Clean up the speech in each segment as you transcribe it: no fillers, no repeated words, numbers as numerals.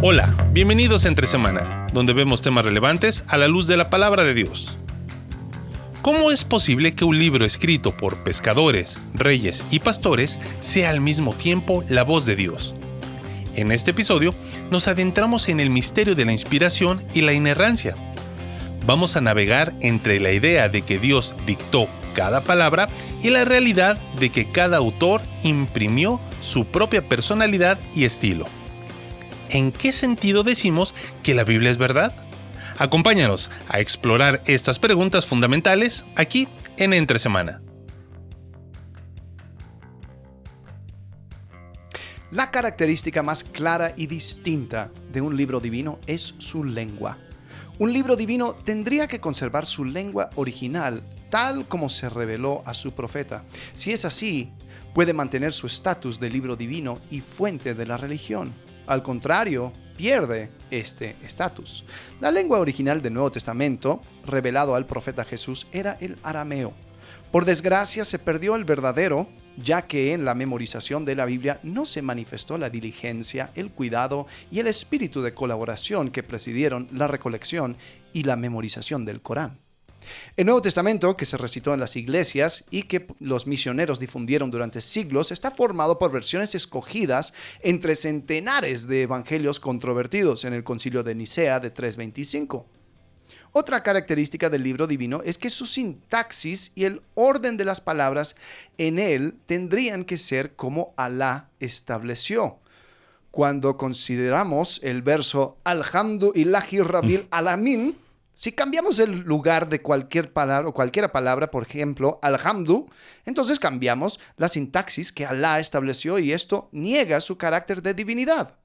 Hola, bienvenidos a Entre Semana, donde vemos temas relevantes a la luz de la palabra de Dios. ¿Cómo es posible que un libro escrito por pescadores, reyes y pastores sea al mismo tiempo la voz de Dios? En este episodio nos adentramos en el misterio de la inspiración y la inerrancia. Vamos a navegar entre la idea de que Dios dictó cada palabra y la realidad de que cada autor imprimió su propia personalidad y estilo. ¿En qué sentido decimos que la Biblia es verdad? Acompáñanos a explorar estas preguntas fundamentales aquí en Entre Semana. La característica más clara y distinta de un libro divino es su lengua. Un libro divino tendría que conservar su lengua original, tal como se reveló a su profeta. Si es así, puede mantener su estatus de libro divino y fuente de la religión. Al contrario, pierde este estatus. La lengua original del Nuevo Testamento, revelado al profeta Jesús, era el arameo. Por desgracia, se perdió el verdadero, ya que en la memorización de la Biblia no se manifestó la diligencia, el cuidado y el espíritu de colaboración que presidieron la recolección y la memorización del Corán. El Nuevo Testamento, que se recitó en las iglesias y que los misioneros difundieron durante siglos, está formado por versiones escogidas entre centenares de evangelios controvertidos en el Concilio de Nicea de 325. Otra característica del libro divino es que su sintaxis y el orden de las palabras en él tendrían que ser como Alá estableció. Cuando consideramos el verso Alhamdulillahi Rabbil Alamin, si cambiamos el lugar de cualquier palabra, por ejemplo, alhamdu, entonces cambiamos la sintaxis que Alá estableció y esto niega su carácter de divinidad.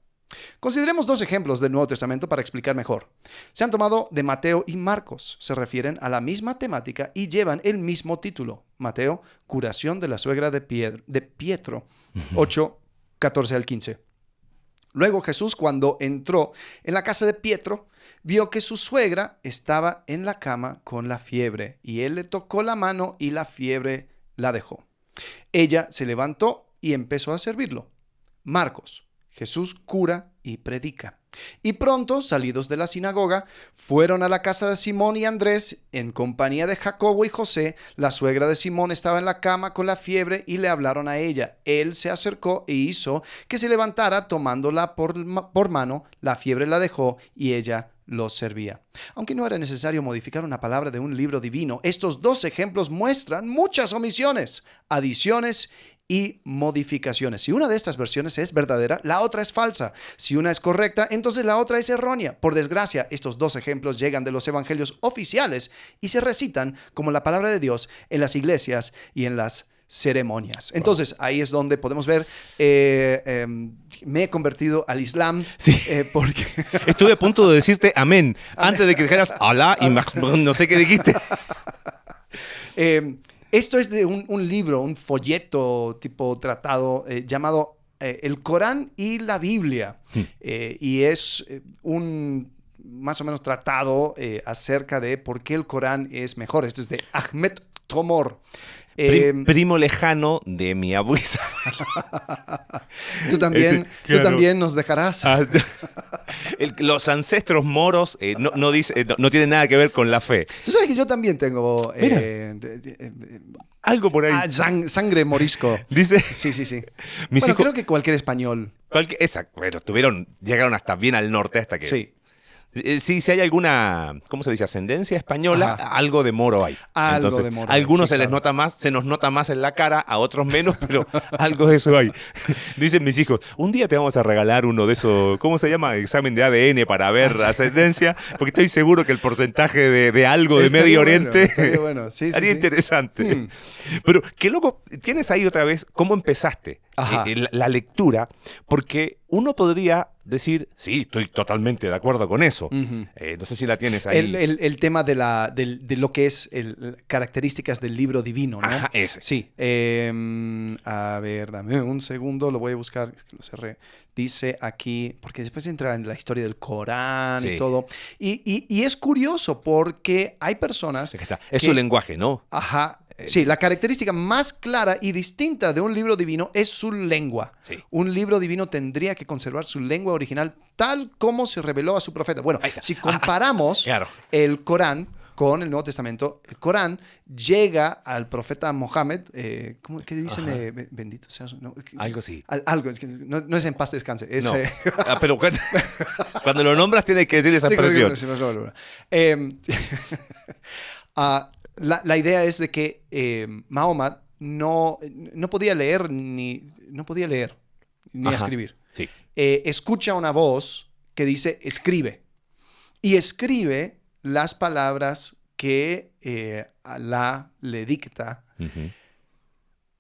Consideremos dos ejemplos del Nuevo Testamento para explicar mejor. Se han tomado de Mateo y Marcos. Se refieren a la misma temática y llevan el mismo título. Mateo, curación de la suegra de Pietro, 8, 14 al 15. Luego Jesús, cuando entró en la casa de Pietro, vio que su suegra estaba en la cama con la fiebre y él le tocó la mano y la fiebre la dejó. Ella se levantó y empezó a servirlo. Marcos, Jesús cura y predica. Y pronto, salidos de la sinagoga, fueron a la casa de Simón y Andrés en compañía de Jacobo y José. La suegra de Simón estaba en la cama con la fiebre y le hablaron a ella. Él se acercó e hizo que se levantara, tomándola por mano. La fiebre la dejó y ella los servía. Aunque no era necesario modificar una palabra de un libro divino, estos dos ejemplos muestran muchas omisiones, adiciones y modificaciones. Si una de estas versiones es verdadera, la otra es falsa. Si una es correcta, entonces la otra es errónea. Por desgracia, estos dos ejemplos llegan de los evangelios oficiales y se recitan como la palabra de Dios en las iglesias y en las ceremonias. Entonces, ahí es donde podemos ver, me he convertido al Islam. Sí. Porque Estuve a punto de decirte amén, antes de que dijeras Alá y no sé qué dijiste. Esto es de un libro, un folleto tipo tratado llamado El Corán y la Biblia. Y es un más o menos tratado acerca de por qué el Corán es mejor. Esto es de Ahmed Tomor. Primo lejano de mi abuela. Tú también nos dejarás. Los ancestros moros no tienen nada que ver con la fe. Tú sabes que yo también tengo Algo por ahí. Sangre morisco. Dice. Sí. Mis Bueno, hijos, creo que cualquier español. exacto. Bueno, llegaron hasta bien al norte hasta que. Sí. Sí, si hay alguna, ¿cómo se dice? Ascendencia española, Ajá. algo de moro hay. Algo Entonces, de moro a hay, algunos sí, se les claro. nota más, se nos nota más en la cara, a otros menos, pero algo de eso hay. Dicen mis hijos, un día te vamos a regalar uno de esos, ¿cómo se llama? Examen de ADN para ver ascendencia, porque estoy seguro que el porcentaje de algo de Estaría Medio bueno, Oriente estaría bueno. Sí, sería sí. interesante. Pero qué loco, tienes ahí otra vez cómo empezaste Ajá. la lectura, porque uno podría decir, sí, estoy totalmente de acuerdo con eso. Ujú. No sé si la tienes ahí. El tema de lo que es características del libro divino, ¿no? Ajá, ese. Sí. A ver, dame un segundo, lo voy a buscar, es que lo cerré. Dice aquí, porque después entra en la historia del Corán Sí. y todo. Y es curioso porque hay personas Es su lenguaje, ¿no? Ajá, Sí, la característica más clara y distinta de un libro divino es su lengua. Sí. Un libro divino tendría que conservar su lengua original tal como se reveló a su profeta. Bueno, Ahí está. si comparamos Claro. el Corán con el Nuevo Testamento, el Corán llega al profeta Mohammed, ¿qué dicen? Bendito sea. No, Algo así. Algo, es que no es en paz descanse. Es, No. Pero cuando lo nombras tienes que decir esa sí, expresión. La idea es de que Mahoma no podía leer ni Ajá. escribir. Sí. Escucha una voz que dice escribe y escribe las palabras que Alá le dicta, Ujú.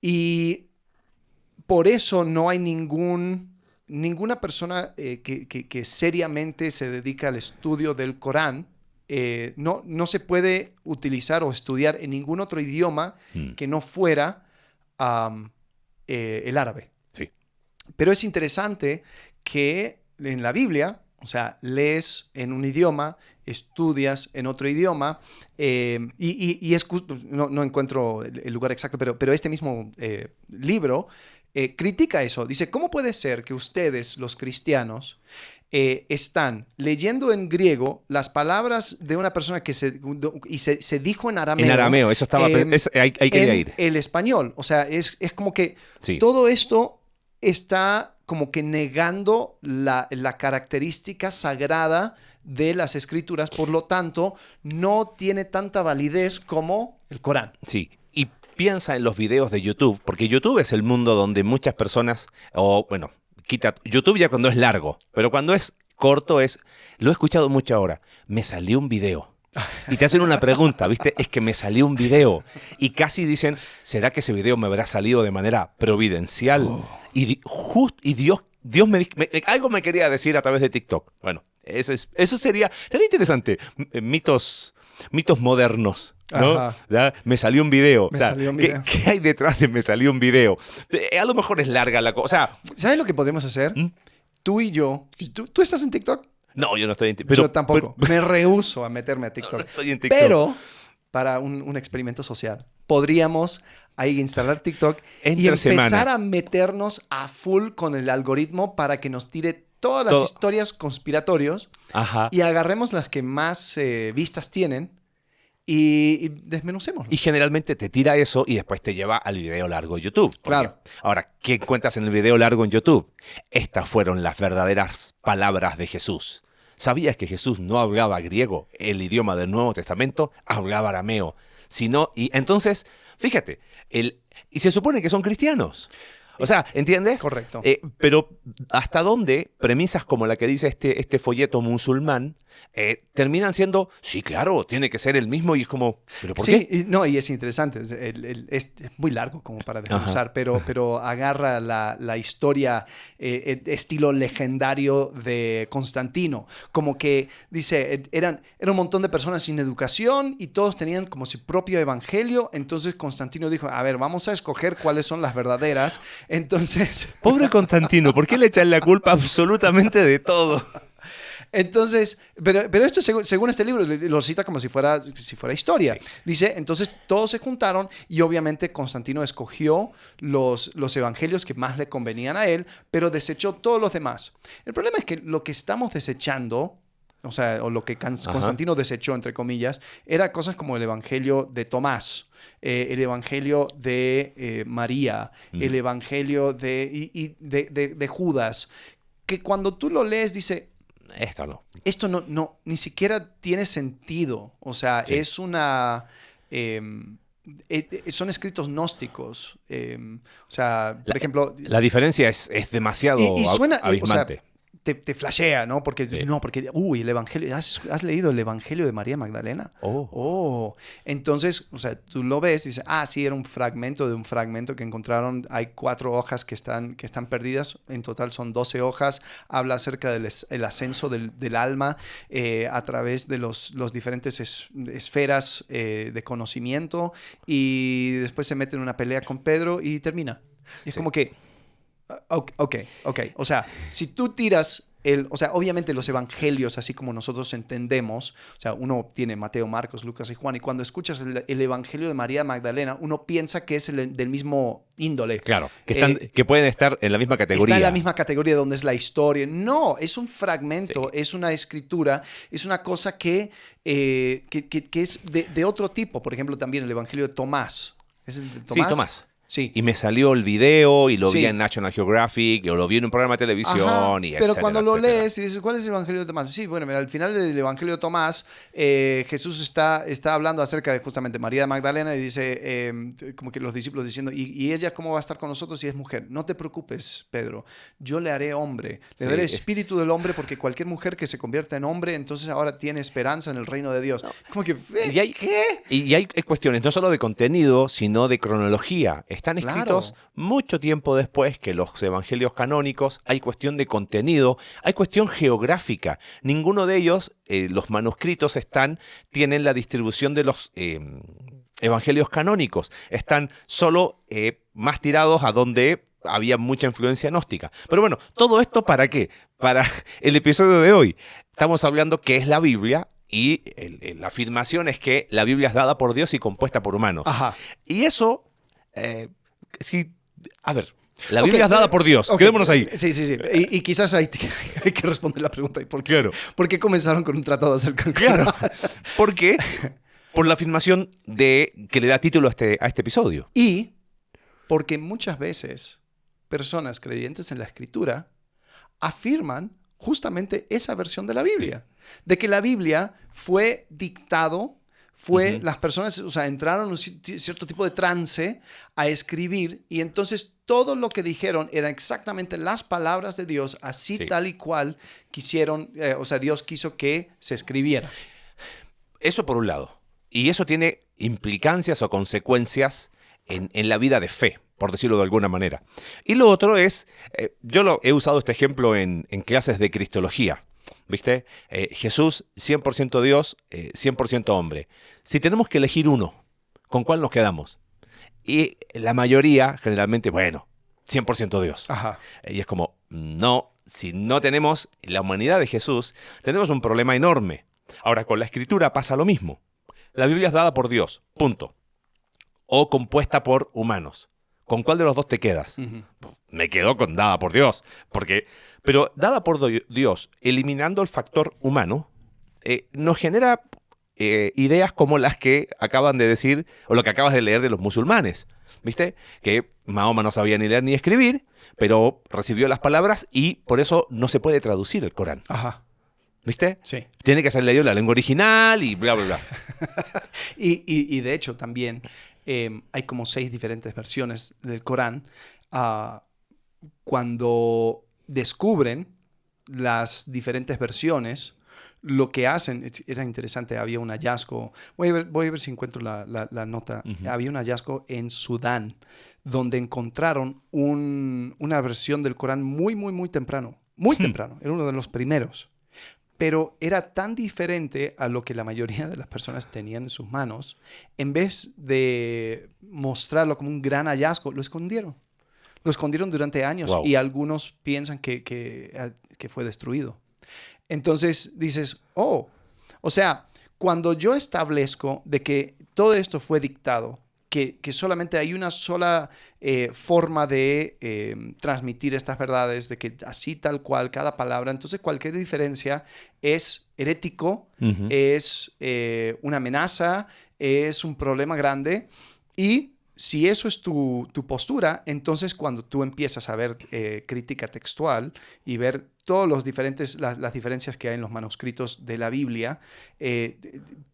y por eso no hay ninguna persona que seriamente se dedica al estudio del Corán. No se puede utilizar o estudiar en ningún otro idioma que no fuera el árabe. Sí. Pero es interesante que en la Biblia, o sea, lees en un idioma, estudias en otro idioma, no encuentro el lugar exacto, pero este mismo libro critica eso. Dice, ¿cómo puede ser que ustedes, los cristianos, están leyendo en griego las palabras de una persona que se dijo en arameo? En arameo, eso estaba... ahí quería en ir. el español. O sea, es como que Sí. todo esto está como que negando la característica sagrada de las escrituras, por lo tanto, no tiene tanta validez como el Corán. Sí, y piensa en los videos de YouTube, porque YouTube es el mundo donde muchas personas, quita YouTube ya cuando es largo, pero cuando es corto lo he escuchado mucho ahora, me salió un video. Y te hacen una pregunta, ¿viste? Es que me salió un video. Y casi dicen, ¿será que ese video me habrá salido de manera providencial? Oh. Y Dios algo me quería decir a través de TikTok. Bueno, eso sería interesante. Mitos modernos, ¿no? Ajá. ¿Ya? Me salió un video. Me salió un video. ¿Qué hay detrás de me salió un video? A lo mejor es larga la cosa. O sea, ¿Sabes lo que podríamos hacer? ¿Mm? Tú y yo. ¿Tú estás en TikTok? no, yo no estoy en Yo tampoco. Me rehúso a meterme a no TikTok. estoy en TikTok. Pero para un experimento social, podríamos ahí instalar TikTok y Entre empezar semana. a meternos a full con el algoritmo para que nos tire todas las Todo. historias conspiratorias Ajá. y agarremos las que más vistas tienen y desmenucemos. Y generalmente te tira eso y después te lleva al video largo de YouTube. Porque, Claro. Ahora, ¿qué encuentras en el video largo en YouTube? Estas fueron las verdaderas palabras de Jesús. ¿Sabías que Jesús no hablaba griego, el idioma del Nuevo Testamento? Hablaba arameo. Y entonces, fíjate, y se supone que son cristianos. O sea, ¿entiendes? Correcto. Pero ¿hasta dónde premisas como la que dice este folleto musulmán terminan siendo, sí, claro, tiene que ser el mismo? Y es como, ¿pero por Sí, qué? y es interesante. Es muy largo como para desmenuzar, pero agarra la historia estilo legendario de Constantino. Como que dice, era un montón de personas sin educación y todos tenían como su propio evangelio. Entonces Constantino dijo, a ver, vamos a escoger cuáles son las verdaderas. Entonces... Pobre Constantino, ¿por qué le echan la culpa absolutamente de todo? Entonces, pero esto según este libro lo cita como si fuera historia. Sí. Dice, entonces todos se juntaron y obviamente Constantino escogió los evangelios que más le convenían a él, pero desechó todos los demás. El problema es que lo que estamos desechando, o sea, o lo que Constantino desechó, entre comillas, era cosas como el evangelio de Tomás, el evangelio de María, el evangelio de Judas, que cuando tú lo lees dice... Esto no. Esto no, ni siquiera tiene sentido. O sea, Sí. es una... son escritos gnósticos. O sea, por ejemplo... La diferencia es demasiado y suena... abismante. Te flashea, ¿no? Porque, Sí. el evangelio... ¿Has leído el evangelio de María Magdalena? Oh. Entonces, o sea, tú lo ves y dices, sí, era un fragmento de un fragmento que encontraron. Hay 4 hojas que están perdidas. En total son 12 hojas. Habla acerca del el ascenso del alma a través de los diferentes esferas de conocimiento. Y después se mete en una pelea con Pedro y termina. Y es Sí. como que... Ok. O sea, si tú tiras o sea, obviamente los evangelios, así como nosotros entendemos, o sea, uno tiene Mateo, Marcos, Lucas y Juan, y cuando escuchas el evangelio de María Magdalena, uno piensa que es del mismo índole. Claro, que pueden estar en la misma categoría. Está en la misma categoría donde es la historia. No, es un fragmento, es una escritura, es una cosa que es de otro tipo. Por ejemplo, también el evangelio de Tomás. ¿Es el de Tomás? Sí, Tomás. Sí. Y me salió el video y lo vi Sí. en National Geographic, o lo vi en un programa de televisión, Ajá, y pero etcétera, cuando lo etcétera. lees y dices, ¿cuál es el Evangelio de Tomás? Sí, bueno, mira, al final del Evangelio de Tomás, Jesús está hablando acerca de justamente María de Magdalena y dice, como que los discípulos diciendo, ¿y ella cómo va a estar con nosotros si es mujer? No te preocupes, Pedro, yo le haré hombre, le Sí. daré espíritu del hombre, porque cualquier mujer que se convierta en hombre, entonces ahora tiene esperanza en el reino de Dios. Como que, Y hay, y hay cuestiones no solo de contenido, sino de cronología. Están Claro. escritos mucho tiempo después que los evangelios canónicos. Hay cuestión de contenido, hay cuestión geográfica. Ninguno de ellos, los manuscritos, tienen la distribución de los evangelios canónicos. Están solo más tirados a donde había mucha influencia gnóstica. Pero bueno, ¿todo esto para qué? Para el episodio de hoy. Estamos hablando qué es la Biblia. Y la afirmación es que la Biblia es dada por Dios y compuesta por humanos. Ajá. Y eso, a ver, la Ok, Biblia es dada por Dios. ok, Quedémonos ahí. Sí. Y quizás hay que responder la pregunta. ¿Y por qué? Claro. ¿Por qué comenzaron con un tratado acerca del Claro. Corán? ¿Por qué? Por la afirmación que le da título a este episodio. Y porque muchas veces personas creyentes en la Escritura afirman justamente esa versión de la Biblia. De que la Biblia fue dictado, las personas, o sea, entraron en un cierto tipo de trance a escribir y entonces todo lo que dijeron eran exactamente las palabras de Dios, así Sí. tal y cual quisieron, o sea, Dios quiso que se escribiera. Eso por un lado. Y eso tiene implicancias o consecuencias en la vida de fe, por decirlo de alguna manera. Y lo otro es, yo he usado este ejemplo en clases de cristología. ¿Viste? Jesús, 100% Dios, 100% hombre. Si tenemos que elegir uno, ¿con cuál nos quedamos? Y la mayoría, generalmente, bueno, 100% Dios. Ajá. Y es como, no, si no tenemos la humanidad de Jesús, tenemos un problema enorme. Ahora, con la Escritura pasa lo mismo. La Biblia es dada por Dios, punto. O compuesta por humanos. ¿Con cuál de los dos te quedas? Me quedo con dada por Dios, pero dada por Dios, eliminando el factor humano, nos genera ideas como las que acaban de decir, o lo que acabas de leer de los musulmanes, ¿viste? Que Mahoma no sabía ni leer ni escribir, pero recibió las palabras y por eso no se puede traducir el Corán, Ajá. ¿viste? Sí. Tiene que ser leído en la lengua original y bla, bla, bla. Y de hecho también hay como 6 diferentes versiones del Corán. Cuando descubren las diferentes versiones, lo que hacen, era interesante, había un hallazgo, voy a ver si encuentro la nota, había un hallazgo en Sudán, donde encontraron una versión del Corán muy, muy, muy temprano, era uno de los primeros. Pero era tan diferente a lo que la mayoría de las personas tenían en sus manos, en vez de mostrarlo como un gran hallazgo, lo escondieron. Lo escondieron durante años. Wow. Y algunos piensan que fue destruido. Entonces dices, o sea, cuando yo establezco de que todo esto fue dictado, que solamente hay una sola forma de transmitir estas verdades, de que así tal cual cada palabra, entonces cualquier diferencia es herético, es una amenaza, es un problema grande. Y si eso es tu postura, entonces cuando tú empiezas a ver crítica textual y ver todas las diferencias que hay en los manuscritos de la Biblia,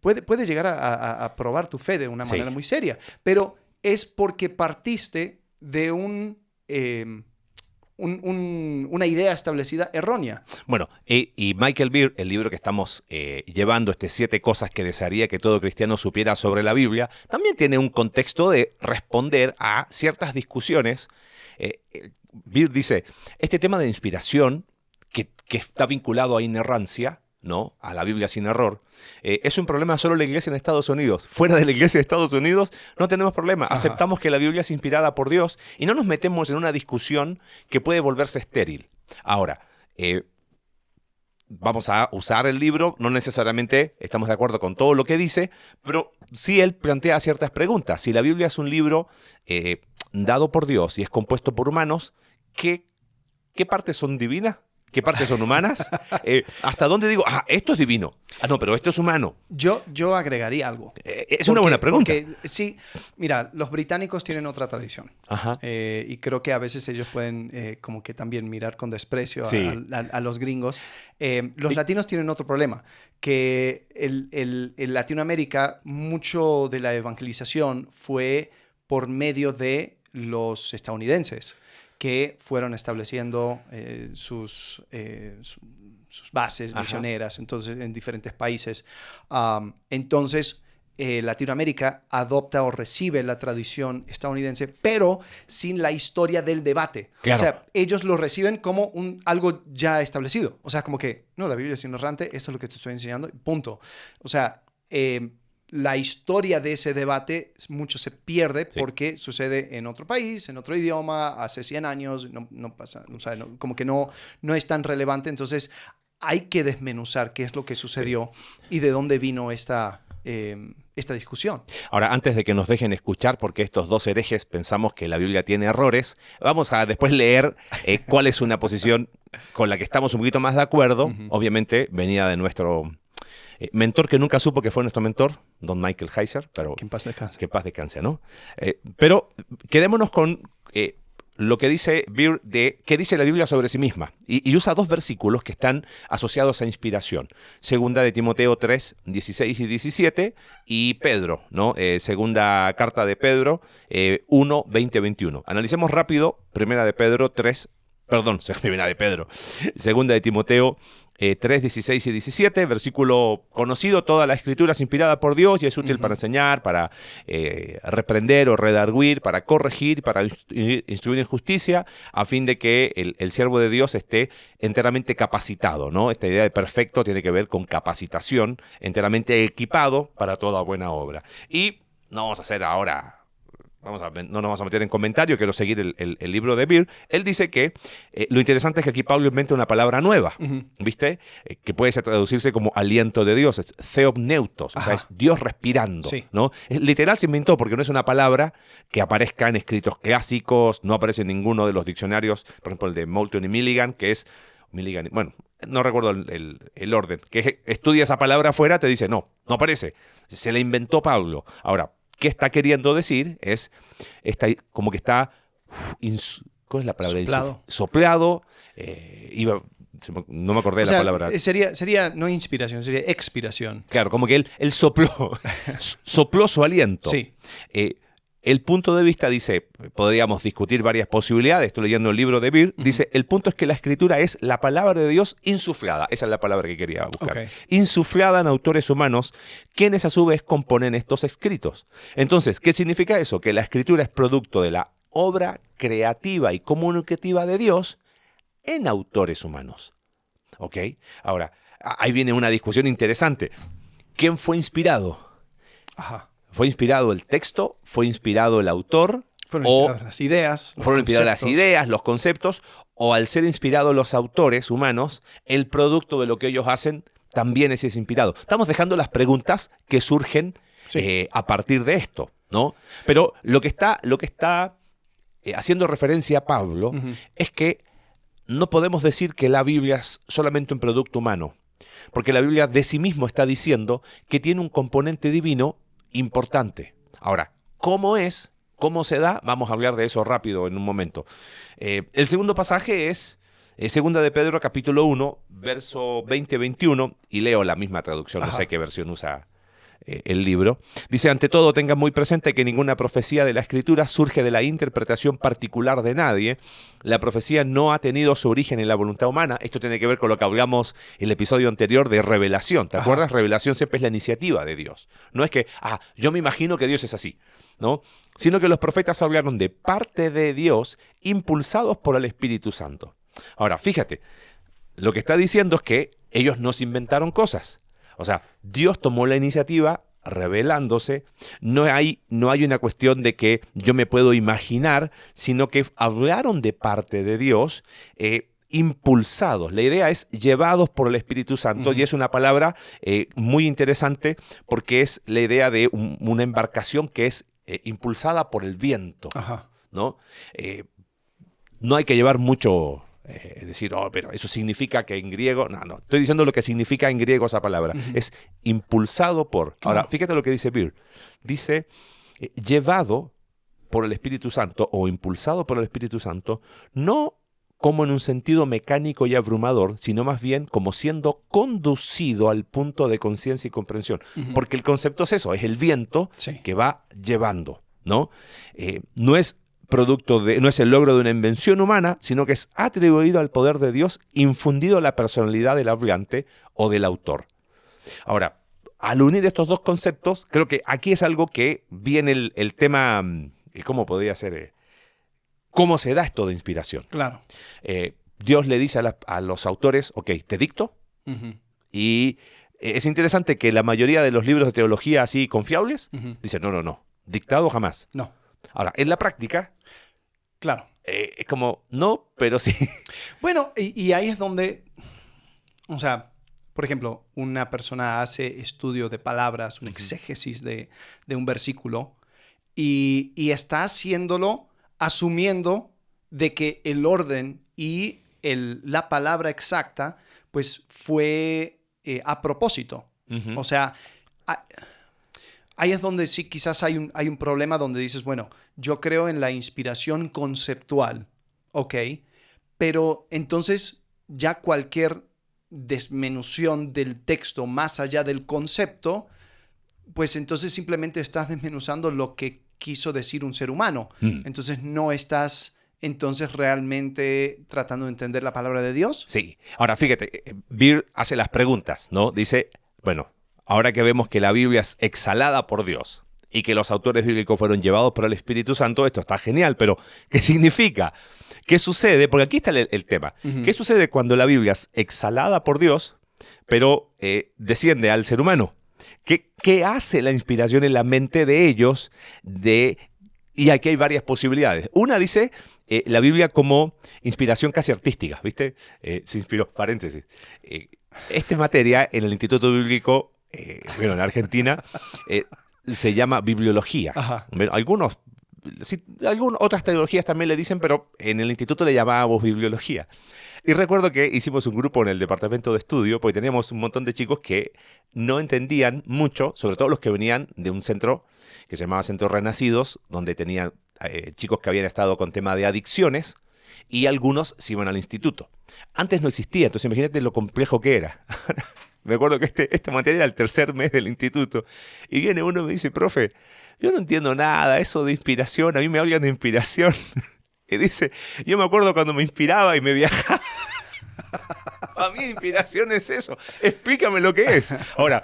puede llegar a probar tu fe de una manera muy seria. Pero es porque partiste de una idea establecida errónea. Bueno, y Michael Beer, el libro que estamos llevando, 7 cosas que desearía que todo cristiano supiera sobre la Biblia, también tiene un contexto de responder a ciertas discusiones. Beer dice, este tema de inspiración, que está vinculado a inerrancia, ¿no? A la Biblia sin error, es un problema solo en la iglesia en Estados Unidos. Fuera de la iglesia de Estados Unidos no tenemos problema. Ajá. Aceptamos que la Biblia es inspirada por Dios y no nos metemos en una discusión que puede volverse estéril. Ahora, vamos a usar el libro, no necesariamente estamos de acuerdo con todo lo que dice, pero sí él plantea ciertas preguntas. Si la Biblia es un libro dado por Dios y es compuesto por humanos, ¿qué partes son divinas? ¿Qué partes son humanas? ¿Hasta dónde digo, esto es divino? No, pero esto es humano. Yo agregaría algo. Es una buena pregunta. Porque, sí, mira, los británicos tienen otra tradición. Ajá. Y creo que a veces ellos pueden como que también mirar con desprecio a los gringos. Los latinos tienen otro problema, que en Latinoamérica mucho de la evangelización fue por medio de los estadounidenses, que fueron estableciendo sus bases misioneras en diferentes países. Entonces, Latinoamérica adopta o recibe la tradición estadounidense, pero sin la historia del debate. Claro. O sea, ellos lo reciben como algo ya establecido. O sea, como que, no, la Biblia es ignorante, esto es lo que te estoy enseñando, punto. O sea, la historia de ese debate mucho se pierde porque sucede en otro país, en otro idioma, hace 100 años, no pasa, o sea, como que no es tan relevante. Entonces, hay que desmenuzar qué es lo que sucedió y de dónde vino esta discusión. Ahora, antes de que nos dejen escuchar, porque estos dos herejes pensamos que la Biblia tiene errores, vamos a después leer cuál es una posición con la que estamos un poquito más de acuerdo. Obviamente, venida de nuestro mentor que nunca supo que fue nuestro mentor, don Michael Heiser, pero que en paz descanse. Que en paz descanse, ¿no? Pero quedémonos con lo que dice Beer qué dice la Biblia sobre sí misma. Y usa dos versículos que están asociados a inspiración. Segunda de Timoteo 3, 16 y 17, y Pedro, ¿no? Segunda carta de Pedro 1, 20, 21. Analicemos rápido Primera de Pedro, Segunda de Timoteo 3, 16 y 17, versículo conocido: toda la escritura es inspirada por Dios y es útil para enseñar, para reprender o redarguir, para corregir, para instruir en justicia, a fin de que el siervo de Dios esté enteramente capacitado, ¿no? Esta idea de perfecto tiene que ver con capacitación, enteramente equipado para toda buena obra. Y no vamos a hacer ahora... no nos vamos a meter en comentario, quiero seguir el libro de Beer. Él dice que lo interesante es que aquí Pablo inventa una palabra nueva, ¿viste? Que puede traducirse como aliento de Dios, es theopneutos, o sea, es Dios respirando, ¿no? Literal se inventó porque no es una palabra que aparezca en escritos clásicos, no aparece en ninguno de los diccionarios, por ejemplo el de Moulton y Milligan, que es... bueno, no recuerdo el orden, que estudia esa palabra afuera, te dice, no aparece, se la inventó Pablo. Ahora, ¿qué está queriendo decir? Como que está... ¿Cuál es la palabra? Soplado. No me acordé de la palabra. Sería no inspiración, sería expiración. Claro, como que él sopló. Sopló su aliento. Sí. El punto de vista dice, podríamos discutir varias posibilidades, estoy leyendo el libro de Beer, dice, el punto es que la escritura es la palabra de Dios insuflada, esa es la palabra que quería buscar, insuflada en autores humanos, quienes a su vez componen estos escritos. Entonces, ¿qué significa eso? Que la escritura es producto de la obra creativa y comunicativa de Dios en autores humanos. ¿Ok? Ahora, ahí viene una discusión interesante. ¿Quién fue inspirado? ¿Fue inspirado el texto? ¿Fue inspirado el autor? Fueron inspiradas las ideas. ¿Fueron inspiradas las ideas, los conceptos? ¿O al ser inspirados los autores humanos, el producto de lo que ellos hacen también es inspirado? Estamos dejando las preguntas que surgen a partir de esto, ¿no? Pero lo que está haciendo referencia a Pablo es que no podemos decir que la Biblia es solamente un producto humano, porque la Biblia de sí mismo está diciendo que tiene un componente divino importante. Ahora, ¿cómo se da? Vamos a hablar de eso rápido en un momento. El segundo pasaje es Segunda de Pedro, capítulo 1, verso 20-21, y leo la misma traducción, no sé qué versión usa el libro. Dice, ante todo tengan muy presente que ninguna profecía de la Escritura surge de la interpretación particular de nadie. La profecía no ha tenido su origen en la voluntad humana. Esto tiene que ver con lo que hablamos en el episodio anterior de revelación. ¿Te acuerdas? Revelación siempre es la iniciativa de Dios. No es que, yo me imagino que Dios es así, ¿no? Sino que los profetas hablaron de parte de Dios impulsados por el Espíritu Santo. Ahora, fíjate, lo que está diciendo es que ellos no se inventaron cosas. O sea, Dios tomó la iniciativa revelándose. No hay una cuestión de que yo me puedo imaginar, sino que hablaron de parte de Dios. impulsados. La idea es llevados por el Espíritu Santo y es una palabra muy interesante porque es la idea de una embarcación que es impulsada por el viento, Ajá. ¿no? No hay que llevar mucho, decir, pero eso significa que en griego, no, estoy diciendo lo que significa en griego esa palabra, es impulsado por. Ahora, fíjate lo que dice Beer, dice llevado por el Espíritu Santo o impulsado por el Espíritu Santo, no como en un sentido mecánico y abrumador, sino más bien como siendo conducido al punto de conciencia y comprensión. Porque el concepto es eso, es el viento que va llevando, ¿no? No es no es el logro de una invención humana, sino que es atribuido al poder de Dios, infundido a la personalidad del hablante o del autor. Ahora, al unir estos dos conceptos, creo que aquí es algo que viene el tema, ¿cómo podría ser? ¿Cómo se da esto de inspiración? Claro. Dios le dice a los autores, ok, te dicto, y es interesante que la mayoría de los libros de teología así confiables dicen, no, dictado jamás. No. Ahora, en la práctica, Claro. es como, no, pero sí. Bueno, y ahí es donde, o sea, por ejemplo, una persona hace estudio de palabras, un exégesis de un versículo, y está haciéndolo asumiendo de que el orden y la palabra exacta, pues fue a propósito. O sea, ahí es donde sí quizás hay un problema donde dices, bueno, yo creo en la inspiración conceptual, ¿ok? Pero entonces ya cualquier desmenución del texto más allá del concepto, pues entonces simplemente estás desmenuzando lo que quiso decir un ser humano. Entonces no estás entonces realmente tratando de entender la palabra de Dios. Sí. Ahora, fíjate, Beer hace las preguntas, ¿no? Dice, bueno, ahora que vemos que la Biblia es exhalada por Dios y que los autores bíblicos fueron llevados por el Espíritu Santo, esto está genial, pero ¿qué significa? ¿Qué sucede? Porque aquí está el tema. ¿Qué sucede cuando la Biblia es exhalada por Dios, pero desciende al ser humano? ¿Qué hace la inspiración en la mente de ellos? Y aquí hay varias posibilidades. Una dice la Biblia como inspiración casi artística, ¿viste? Se inspiró, paréntesis. Esta materia en el Instituto Bíblico, en Argentina, se llama bibliología. Algunas otras teologías también le dicen, pero en el instituto le llamábamos bibliología. Y recuerdo que hicimos un grupo en el departamento de estudio, porque teníamos un montón de chicos que no entendían mucho, sobre todo los que venían de un centro que se llamaba Centro Renacidos, donde tenían chicos que habían estado con tema de adicciones, y algunos se iban al instituto. Antes no existía, entonces imagínate lo complejo que era. Me acuerdo que esta materia era el tercer mes del instituto, y viene uno y me dice, profe, yo no entiendo nada, eso de inspiración, a mí me hablan de inspiración. Y dice, yo me acuerdo cuando me inspiraba y me viajaba. A mí inspiración es eso, explícame lo que es. Ahora,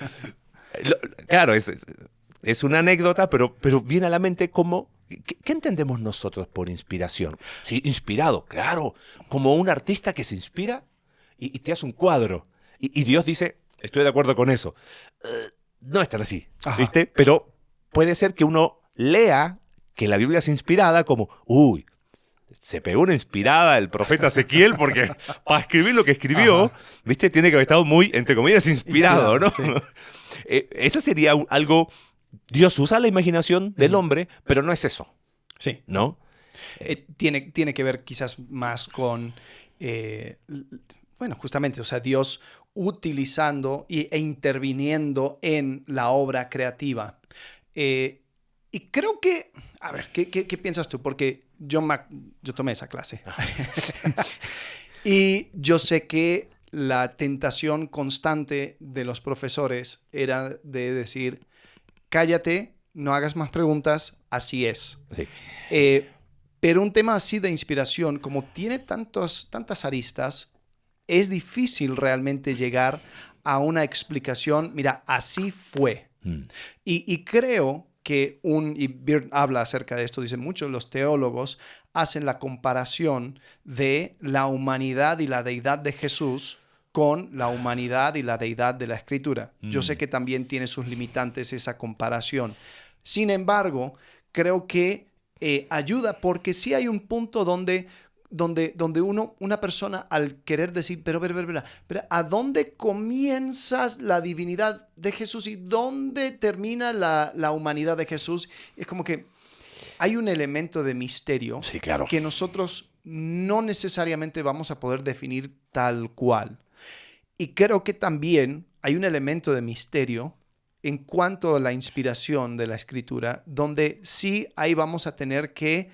claro, es una anécdota, pero viene a la mente como, ¿qué entendemos nosotros por inspiración? Sí, inspirado, claro, como un artista que se inspira y te hace un cuadro. Y Dios dice, estoy de acuerdo con eso. No es tan así, ¿viste? Pero puede ser que uno lea que la Biblia es inspirada como, se pegó una inspirada el profeta Ezequiel porque para escribir lo que escribió, ¿viste? Tiene que haber estado muy, entre comillas, inspirado, ¿no? Sí. Eso sería algo... Dios usa la imaginación del hombre, pero no es eso. Sí. ¿No? Tiene que ver quizás más con... bueno, justamente, o sea, Dios utilizando e interviniendo en la obra creativa. Y creo que... A ver, ¿qué piensas tú? Porque yo tomé esa clase. Y yo sé que la tentación constante de los profesores era de decir, cállate, no hagas más preguntas, así es. Sí. Pero un tema así de inspiración, como tiene tantas aristas, es difícil realmente llegar a una explicación, mira, así fue. Y creo que y Beard habla acerca de esto, dice muchos los teólogos hacen la comparación de la humanidad y la deidad de Jesús con la humanidad y la deidad de la Escritura. Yo sé que también tiene sus limitantes esa comparación. Sin embargo, creo que ayuda porque sí hay un punto donde donde una persona al querer decir, pero, ¿a dónde comienza la divinidad de Jesús y dónde termina la humanidad de Jesús? Es como que hay un elemento de misterio Sí, claro. que nosotros no necesariamente vamos a poder definir tal cual. Y creo que también hay un elemento de misterio en cuanto a la inspiración de la Escritura, donde sí ahí vamos a tener que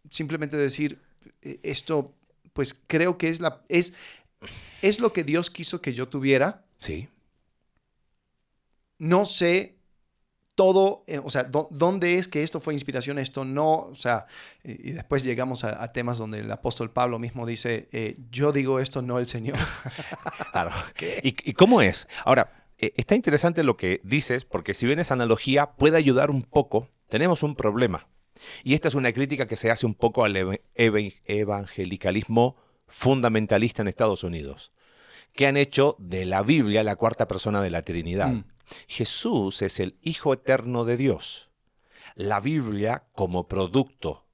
simplemente decir, esto, pues creo que es lo que Dios quiso que yo tuviera. Sí. No sé todo, o sea, dónde es que esto fue inspiración, esto no, o sea, y después llegamos a temas donde el apóstol Pablo mismo dice, yo digo esto, no el Señor. Claro. ¿Y cómo es? Ahora, está interesante lo que dices, porque si bien esa analogía puede ayudar un poco, tenemos un problema. Y esta es una crítica que se hace un poco al evangelicalismo fundamentalista en Estados Unidos, que han hecho de la Biblia la cuarta persona de la Trinidad. Jesús es el Hijo eterno de Dios. La Biblia, como producto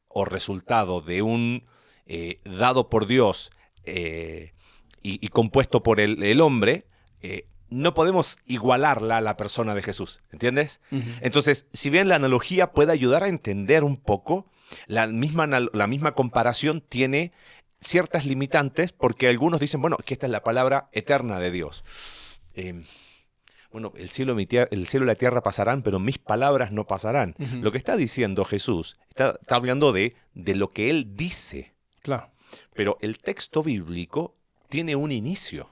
o resultado de un dado por Dios y compuesto por el hombre, no podemos igualarla a la persona de Jesús, ¿entiendes? Entonces, si bien la analogía puede ayudar a entender un poco, la misma comparación tiene ciertas limitantes, porque algunos dicen, bueno, que esta es la palabra eterna de Dios. Bueno, el cielo y la tierra pasarán, pero mis palabras no pasarán. Lo que está diciendo Jesús, está hablando de lo que Él dice. Claro. Pero el texto bíblico tiene un inicio.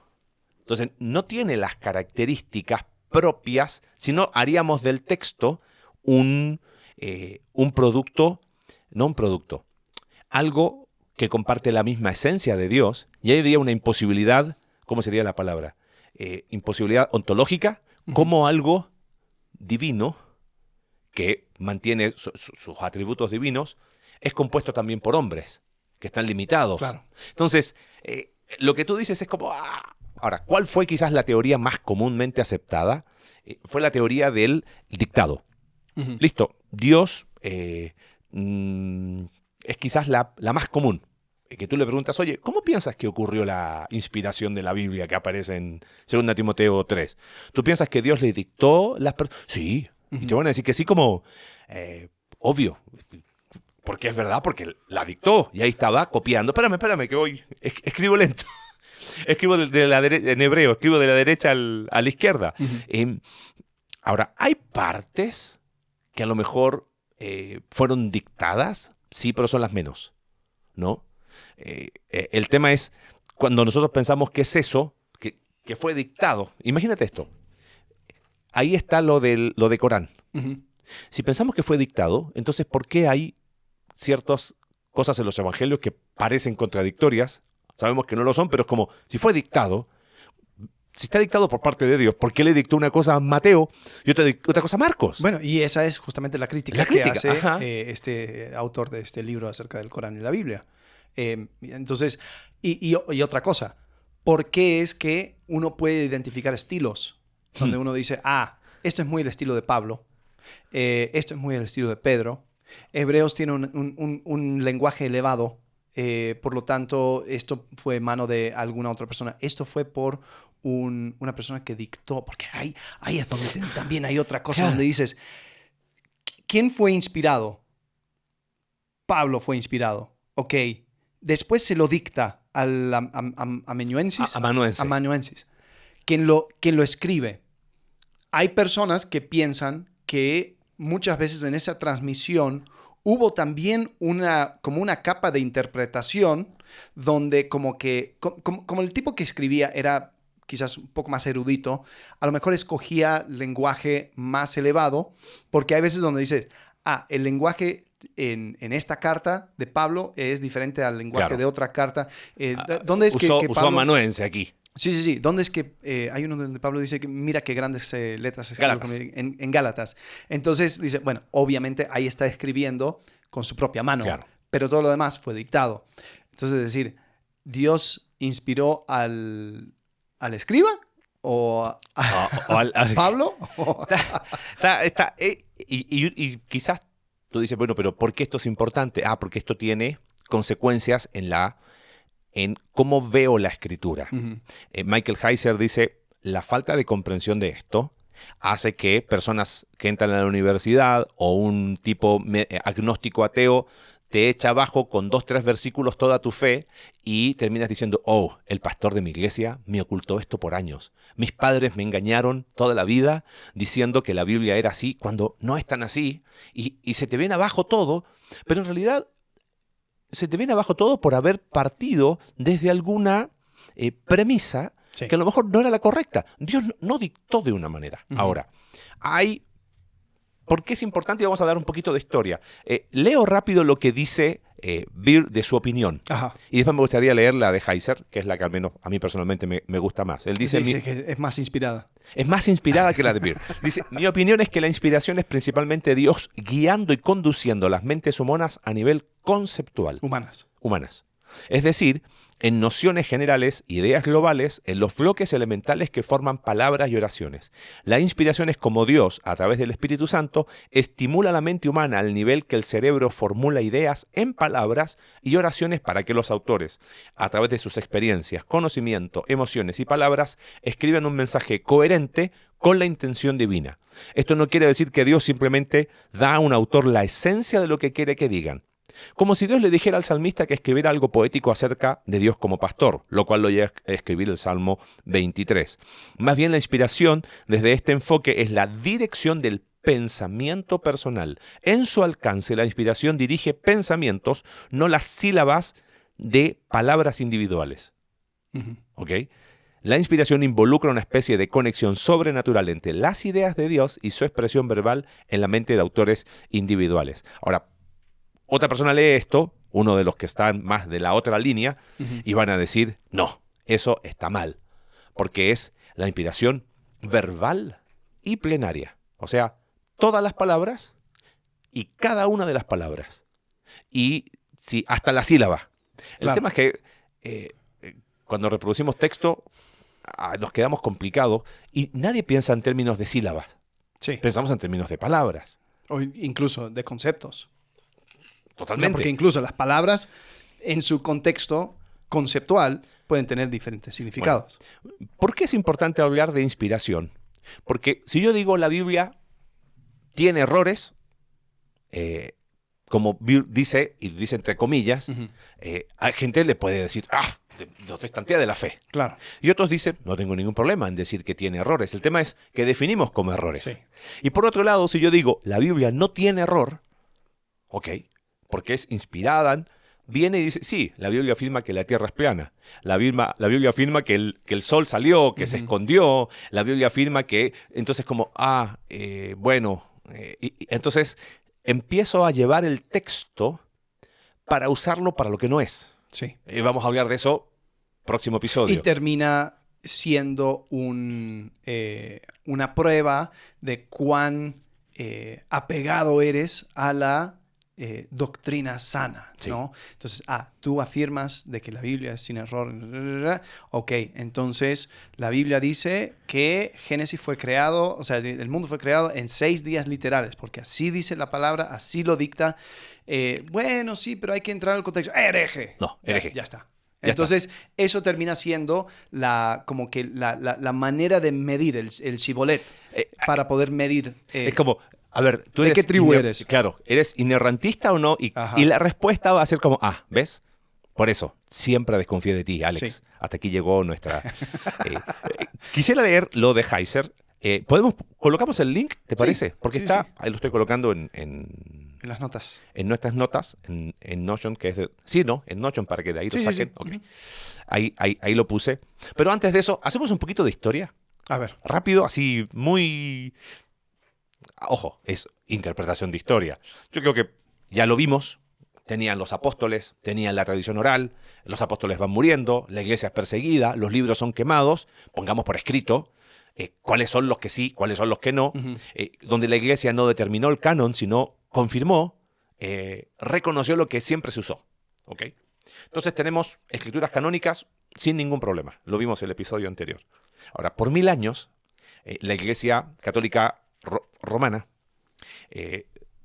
Entonces, no tiene las características propias, sino haríamos del texto un producto, no un producto, algo que comparte la misma esencia de Dios, y ahí habría una imposibilidad, ¿cómo sería la palabra? Imposibilidad ontológica, como algo divino, que mantiene sus atributos divinos, es compuesto también por hombres, que están limitados. Claro. Entonces, lo que tú dices es como... Ahora, ¿cuál fue quizás la teoría más comúnmente aceptada? Fue la teoría del dictado. Listo, Dios es quizás la más común. Que tú le preguntas, oye, ¿cómo piensas que ocurrió la inspiración de la Biblia que aparece en 2 Timoteo 3? ¿Tú piensas que Dios le dictó las personas? Sí. Y te van a decir que sí como obvio. Porque es verdad, porque la dictó. Y ahí estaba copiando. Espérame, que voy. Escribo lento. Escribo en hebreo, escribo de la derecha a la izquierda. Ahora, hay partes que a lo mejor fueron dictadas, sí, pero son las menos, ¿no? El tema es, cuando nosotros pensamos que es eso, que fue dictado. Imagínate esto. Ahí está lo de Corán. Si pensamos que fue dictado, entonces, ¿por qué hay ciertas cosas en los evangelios que parecen contradictorias? Sabemos que no lo son, pero es como, si fue dictado, si está dictado por parte de Dios, ¿por qué le dictó una cosa a Mateo y otra cosa a Marcos? Bueno, y esa es justamente la crítica que hace este autor de este libro acerca del Corán y la Biblia. Entonces, y otra cosa, ¿por qué es que uno puede identificar estilos? Donde uno dice, esto es muy el estilo de Pablo, esto es muy el estilo de Pedro. Hebreos tiene un lenguaje elevado, por lo tanto, esto fue mano de alguna otra persona. Esto fue por una persona que dictó, porque ahí es donde también hay otra cosa donde dices, ¿quién fue inspirado? Pablo fue inspirado. Ok. Después se lo dicta al amanuensis, quien lo escribe. Hay personas que piensan que muchas veces en esa transmisión hubo también como una capa de interpretación donde como el tipo que escribía era quizás un poco más erudito, a lo mejor escogía lenguaje más elevado, porque hay veces donde dices, el lenguaje en esta carta de Pablo es diferente al lenguaje de otra carta. ¿Dónde es que Pablo... Usó amanuense aquí. Sí. ¿Dónde es que hay uno donde Pablo dice que mira qué grandes letras escriben en Gálatas? Entonces dice, bueno, obviamente ahí está escribiendo con su propia mano, pero todo lo demás fue dictado. Entonces es decir, ¿Dios inspiró al escriba? ¿O al Pablo? Y quizás Tú dices, bueno, pero ¿por qué esto es importante? Porque esto tiene consecuencias en cómo veo la escritura. Michael Heiser dice, la falta de comprensión de esto hace que personas que entran a la universidad o un tipo agnóstico ateo te echa abajo con 2, 3 versículos toda tu fe y terminas diciendo, el pastor de mi iglesia me ocultó esto por años. Mis padres me engañaron toda la vida diciendo que la Biblia era así cuando no es tan así y se te viene abajo todo, pero en realidad se te viene abajo todo por haber partido desde alguna premisa que a lo mejor no era la correcta. Dios no dictó de una manera. Ahora, ¿por qué es importante? Y vamos a dar un poquito de historia. Leo rápido lo que dice Beer de su opinión. Ajá. Y después me gustaría leer la de Heiser, que es la que al menos a mí personalmente me gusta más. Él dice que es más inspirada. Es más inspirada que la de Beer. Dice, mi opinión es que la inspiración es principalmente Dios guiando y conduciendo las mentes humanas a nivel conceptual. Humanas. Es decir, en nociones generales, ideas globales, en los bloques elementales que forman palabras y oraciones. La inspiración es como Dios, a través del Espíritu Santo, estimula la mente humana al nivel que el cerebro formula ideas en palabras y oraciones para que los autores, a través de sus experiencias, conocimiento, emociones y palabras, escriban un mensaje coherente con la intención divina. Esto no quiere decir que Dios simplemente da a un autor la esencia de lo que quiere que digan. Como si Dios le dijera al salmista que escribiera algo poético acerca de Dios como pastor, lo cual lo lleva a escribir el Salmo 23. Más bien la inspiración desde este enfoque es la dirección del pensamiento personal. En su alcance la inspiración dirige pensamientos, no las sílabas de palabras individuales. ¿Ok? La inspiración involucra una especie de conexión sobrenatural entre las ideas de Dios y su expresión verbal en la mente de autores individuales. Ahora, otra persona lee esto, uno de los que están más de la otra línea, y van a decir, no, eso está mal, porque es la inspiración verbal y plenaria. O sea, todas las palabras y cada una de las palabras. Y sí, hasta la sílaba. El tema es que cuando reproducimos texto nos quedamos complicados y nadie piensa en términos de sílabas. Sí. Pensamos en términos de palabras. O incluso de conceptos. Totalmente. O sea, porque incluso las palabras en su contexto conceptual pueden tener diferentes significados. Bueno, ¿por qué es importante hablar de inspiración? Porque si yo digo la Biblia tiene errores, como dice, y dice entre comillas, hay gente le puede decir, no te estantea de la fe. Claro. Y otros dicen, no tengo ningún problema en decir que tiene errores. El tema es que definimos como errores. Sí. Y por otro lado, si yo digo, la Biblia no tiene error, ok, porque es inspirada, viene y dice, sí, la Biblia afirma que la tierra es plana, la Biblia afirma que el sol salió, que se escondió, la Biblia afirma que, entonces como, entonces empiezo a llevar el texto para usarlo para lo que no es. Sí. Vamos a hablar de eso próximo episodio. Y termina siendo una prueba de cuán apegado eres a la doctrina sana, ¿no? Sí. Entonces, tú afirmas de que la Biblia es sin error. Ok, entonces la Biblia dice que Génesis fue creado, o sea, el mundo fue creado en 6 días literales, porque así dice la palabra, así lo dicta. Bueno, sí, pero hay que entrar al contexto. ¡Hereje! No, hereje. Ya está. Entonces, eso termina siendo como que la manera de medir, el cibolet, para poder medir. Es como, a ver, ¿tú eres ¿de qué tribu eres? Claro, ¿eres inerrantista o no? Y la respuesta va a ser como, ¿ves? Por eso, siempre desconfío de ti, Alex. Sí. Hasta aquí llegó nuestra... quisiera leer lo de Heiser. ¿Colocamos el link, te parece? Sí, porque ahí lo estoy colocando en las notas. En nuestras notas, en Notion, que es de... Sí, ¿no? En Notion, para que de ahí lo saquen. Sí. Okay. Ahí lo puse. Pero antes de eso, ¿hacemos un poquito de historia? A ver. Rápido, así, muy... Ojo, es interpretación de historia. Yo creo que ya lo vimos. Tenían los apóstoles, tenían la tradición oral, los apóstoles van muriendo, la iglesia es perseguida, los libros son quemados, pongamos por escrito cuáles son los que sí, cuáles son los que no, donde la iglesia no determinó el canon, sino confirmó, reconoció lo que siempre se usó. ¿Okay? Entonces tenemos escrituras canónicas sin ningún problema, lo vimos en el episodio anterior. Ahora, por 1000 años, la iglesia católica romana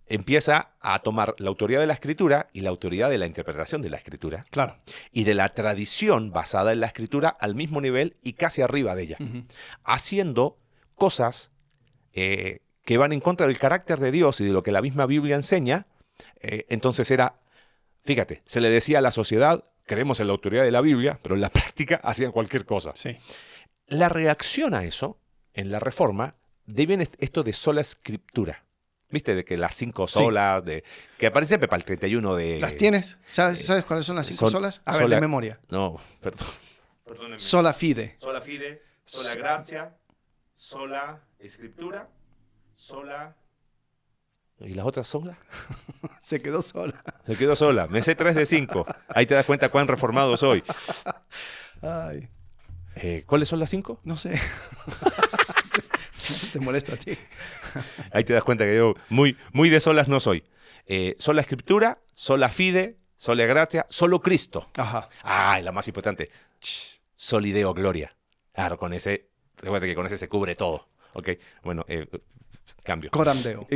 empieza a tomar la autoridad de la Escritura y la autoridad de la interpretación de la Escritura Claro. y de la tradición basada en la Escritura al mismo nivel y casi arriba de ella, Ujú. haciendo cosas que van en contra del carácter de Dios y de lo que la misma Biblia enseña. Entonces fíjate, se le decía a la sociedad, creemos en la autoridad de la Biblia, pero en la práctica hacían cualquier cosa. Sí. La reacción a eso, en la Reforma, viene esto de sola escritura. ¿Viste? De que las 5 Sí. solas, que aparece para el 31 de... ¿Las tienes? ¿Sabes cuáles son las 5 son- solas? A ver, sola- de memoria. No, perdón. Perdónenme. Sola fide. Sola fide, sola gracia, sola escritura, sola... ¿Y las otras solas? Se quedó sola. Se quedó sola. Me sé 3 de 5. Ahí te das cuenta cuán reformado soy. Ay, ¿Cuáles son las 5? no sé. Te molesto a ti. Ahí te das cuenta que yo muy de solas no soy. Sola escritura, sola fide, sola gracia, solo Cristo. Ajá. Ah, y la más importante. Solideo gloria. Claro, te cuenta que con ese se cubre todo. ¿Ok? Bueno, cambio. Coram Deo.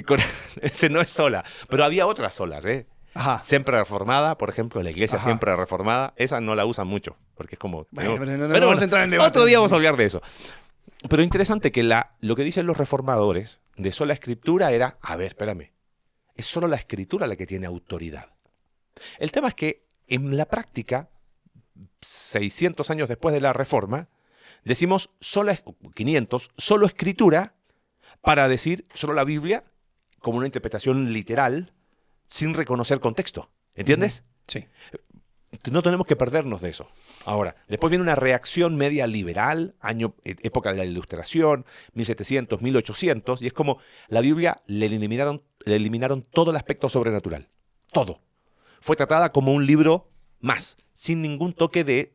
Ese no es sola. Pero había otras solas, ¿eh? Ajá. Siempre reformada, por ejemplo, la iglesia Ajá. siempre reformada. Esa no la usan mucho, porque es como... Bueno, pero no Pero vamos a entrar en debate. otro día vamos a hablar de eso. Pero interesante que lo que dicen los reformadores de sola escritura era, a ver, espérame, es solo la escritura la que tiene autoridad. El tema es que en la práctica, 600 años después de la Reforma, decimos 500, solo escritura para decir solo la Biblia como una interpretación literal sin reconocer contexto. ¿Entiendes? Sí. No tenemos que perdernos de eso. Ahora, después viene una reacción media liberal, época de la Ilustración, 1700, 1800, y es como la Biblia le eliminaron todo el aspecto sobrenatural. Todo. Fue tratada como un libro más, sin ningún toque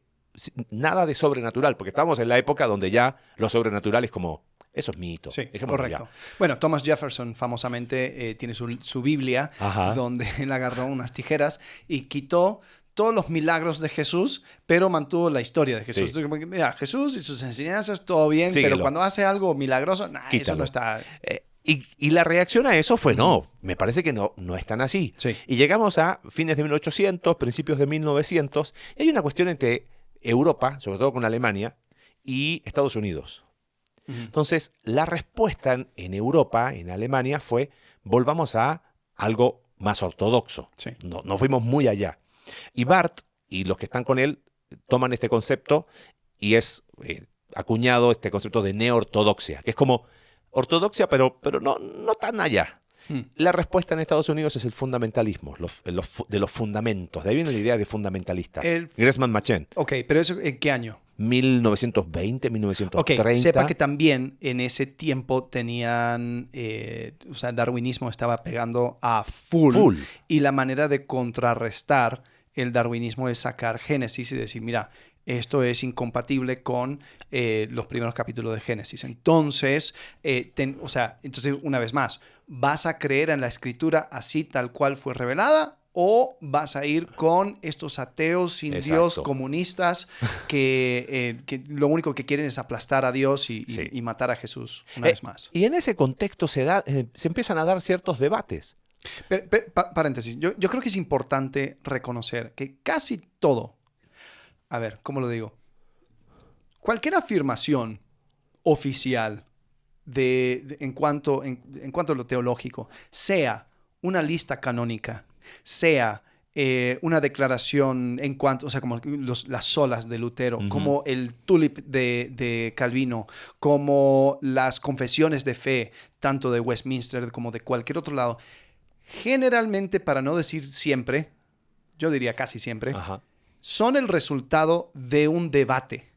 nada de sobrenatural, porque estamos en la época donde ya lo sobrenatural es como, eso es mito. Sí, dejémoslo correcto. ya. Bueno, Thomas Jefferson famosamente tiene su Biblia, Ajá. donde él agarró unas tijeras y quitó todos los milagros de Jesús, pero mantuvo la historia de Jesús. Sí. Como que, mira, Jesús y sus enseñanzas, todo bien, Síguelo. pero cuando hace algo milagroso, nah, eso Quítalo. no está... Y la reacción a eso fue, no, me parece que no es tan así. Sí. Y llegamos a fines de 1800, principios de 1900, y hay una cuestión entre Europa, sobre todo con Alemania, y Estados Unidos. Ujú. Entonces, la respuesta en Europa, en Alemania, fue, volvamos a algo más ortodoxo. Sí. No fuimos muy allá. Y Barth y los que están con él toman este concepto y es acuñado este concepto de neortodoxia, que es como ortodoxia, pero no tan allá. La respuesta en Estados Unidos es el fundamentalismo, de los fundamentos. De ahí viene la idea de fundamentalistas. Gressman Machen. Ok, pero ¿eso en qué año? 1920, 1930. Ok, sepa que también en ese tiempo tenían, o sea, darwinismo estaba pegando a full. Y la manera de contrarrestar el darwinismo es sacar Génesis y decir, mira, esto es incompatible con los primeros capítulos de Génesis. Entonces, entonces, una vez más, ¿vas a creer en la escritura así tal cual fue revelada? ¿O vas a ir con estos ateos sin Exacto. Dios, comunistas, que lo único que quieren es aplastar a Dios y matar a Jesús una vez más? Y en ese contexto se empiezan a dar ciertos debates. Paréntesis, yo creo que es importante reconocer que casi todo, a ver, ¿cómo lo digo? Cualquier afirmación oficial en cuanto a lo teológico, sea una lista canónica, sea una declaración en cuanto, o sea, como las solas de Lutero, como el tulip de Calvino, como las confesiones de fe, tanto de Westminster como de cualquier otro lado, generalmente, para no decir siempre, yo diría casi siempre, Ajá. son el resultado de un debate.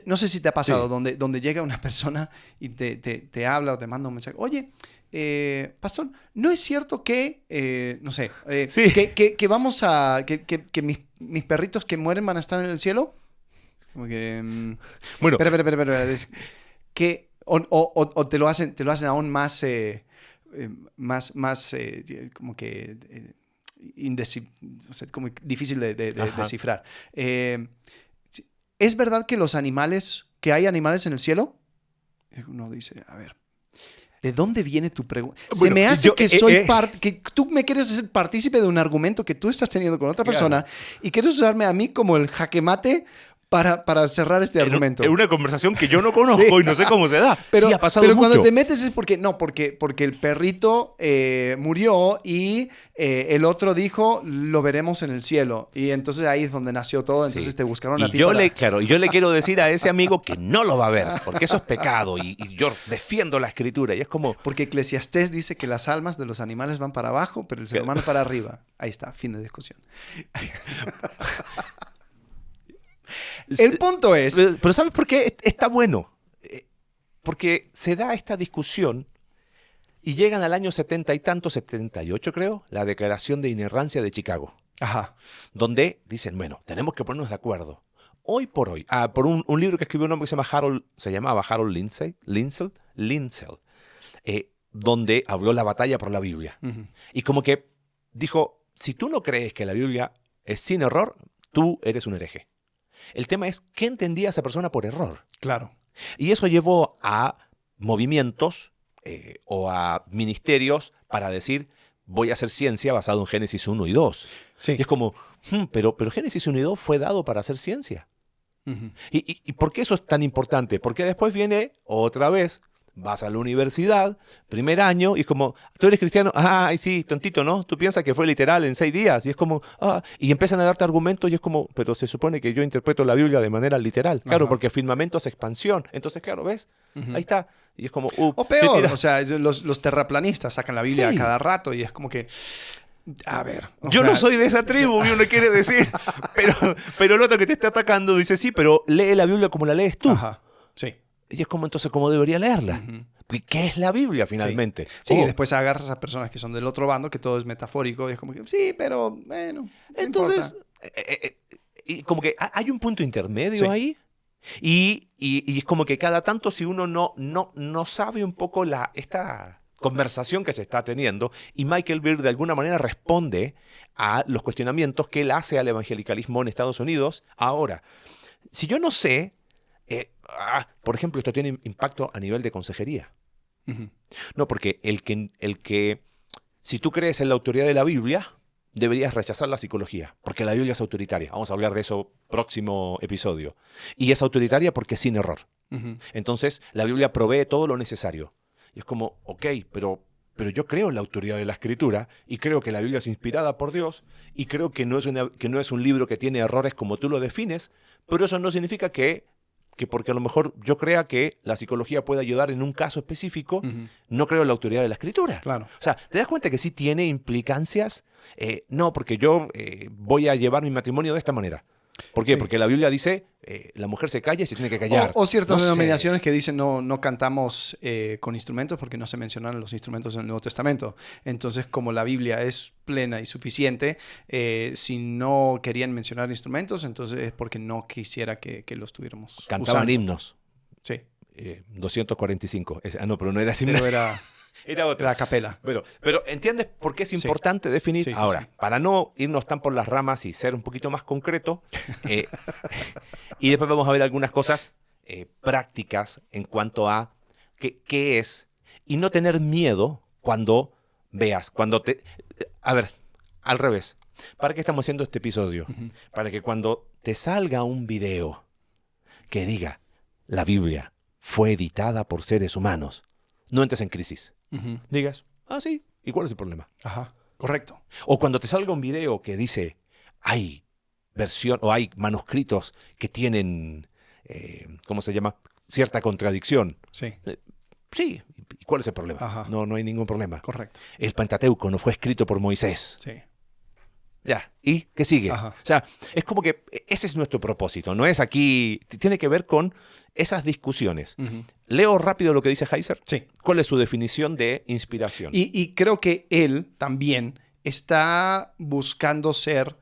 No sé si te ha pasado, donde llega una persona y te habla o te manda un mensaje. Oye, pastor, ¿no es cierto que, no sé, que vamos a, que mis perritos que mueren van a estar en el cielo? Como que... Bueno. Espera. Que, o te lo hacen aún más, como que... o sea, como difícil de descifrar. ¿Es verdad que hay animales en el cielo? Uno dice, a ver. ¿De dónde viene tu pregunta? Se Bueno, me hace yo- que soy que tú me quieres hacer partícipe de un argumento que tú estás teniendo con otra persona y quieres usarme a mí como el jaque mate para cerrar este argumento. Es una conversación que yo no conozco Sí. y no sé cómo se da. Pero, Sí, ha pasado pero mucho. cuando te metes es porque el perrito murió y el otro dijo, lo veremos en el cielo. Y entonces ahí es donde nació todo. Entonces Sí. te buscaron a Y ti yo para- yo le quiero decir a ese amigo que no lo va a ver, porque eso es pecado. Y yo defiendo la escritura. Y es como, Porque Eclesiastés dice que las almas de los animales van para abajo, pero el ser humano para arriba. Ahí está, fin de discusión. El punto es... Pero ¿sabes por qué está bueno? Porque se da esta discusión y llegan al año 70 y tanto, 78 creo, la Declaración de Inerrancia de Chicago, Ajá. donde dicen, bueno, tenemos que ponernos de acuerdo. Hoy por hoy, por un libro que escribió un hombre que se llamaba Harold Lindsell, donde habló la batalla por la Biblia. Ujú. Y como que dijo, si tú no crees que la Biblia es sin error, tú eres un hereje. El tema es, ¿qué entendía esa persona por error? Claro. Y eso llevó a movimientos o a ministerios para decir, voy a hacer ciencia basado en Génesis 1 y 2. Sí. Y es como, pero Génesis 1 y 2 fue dado para hacer ciencia. Ujú. ¿Y por qué eso es tan importante? Porque después viene otra vez, vas a la universidad, primer año, y es como, tú eres cristiano, ay sí, tontito, ¿no? Tú piensas que fue literal en 6 días, y es como, y empiezan a darte argumentos, y es como, pero se supone que yo interpreto la Biblia de manera literal, claro, Ajá. porque firmamento es expansión, entonces claro, ¿ves? Ujú. Ahí está, y es como, O te peor, tiras. o sea, los terraplanistas sacan la Biblia Sí. a cada rato y es como que... A ver. o Yo sea, no soy de esa tribu, y uno quiere decir, pero el otro que te está atacando dice, sí, pero lee la Biblia como la lees tú. Ajá. Sí. Y es como, entonces, ¿cómo debería leerla? Ujú. ¿Qué es la Biblia finalmente? Sí, Oh, después agarras a personas que son del otro bando, que todo es metafórico, y es como que, sí, pero bueno, no entonces, importa. y como que hay un punto intermedio Sí. ahí. Y es como que cada tanto, si uno no sabe un poco esta conversación que se está teniendo, y Michael Beer de alguna manera responde a los cuestionamientos que él hace al evangelicalismo en Estados Unidos. Ahora, si yo no sé, por ejemplo, esto tiene impacto a nivel de consejería. Ujú. No, porque si tú crees en la autoridad de la Biblia, deberías rechazar la psicología, porque la Biblia es autoritaria. Vamos a hablar de eso próximo episodio. Y es autoritaria porque es sin error. Ujú. Entonces, la Biblia provee todo lo necesario. Y es como, ok, pero yo creo en la autoridad de la Escritura y creo que la Biblia es inspirada por Dios y creo que no es un libro que tiene errores como tú lo defines, pero eso no significa que porque a lo mejor yo crea que la psicología puede ayudar en un caso específico, Ujú. no creo en la autoridad de la Escritura. Claro. O sea, ¿te das cuenta que sí tiene implicancias? No, porque yo voy a llevar mi matrimonio de esta manera. ¿Por qué? Sí. Porque la Biblia dice, la mujer se calla y se tiene que callar. O ciertas No sé. denominaciones que dicen no cantamos con instrumentos porque no se mencionan los instrumentos en el Nuevo Testamento. Entonces, como la Biblia es plena y suficiente, si no querían mencionar instrumentos, entonces es porque no quisiera que los tuviéramos Cantaban usando. himnos. Sí, 245. No, pero no era así. pero era Era otro. a capela. Pero ¿entiendes por qué es Sí. importante definir? Sí, sí, Ahora, sí. para no irnos tan por las ramas y ser un poquito más concreto, y después vamos a ver algunas cosas prácticas en cuanto a qué es, y no tener miedo cuando veas, a ver, al revés. ¿Para qué estamos haciendo este episodio? Ujú. Para que cuando te salga un video que diga, la Biblia fue editada por seres humanos, no entres en crisis. Ujú. Digas, sí, ¿y cuál es el problema? Ajá, correcto. O cuando te salga un video que dice, hay versión o hay manuscritos que tienen, ¿cómo se llama? Cierta contradicción. Sí, Sí, ¿y cuál es el problema? Ajá. No hay ningún problema. correcto. El Pentateuco no fue escrito por Moisés. Sí. Ya, ¿y qué sigue? Ajá. O sea, es como que ese es nuestro propósito, no es aquí, tiene que ver con esas discusiones. Ujú. Leo rápido lo que dice Heiser. Sí. ¿Cuál es su definición de inspiración? Y creo que él también está buscando ser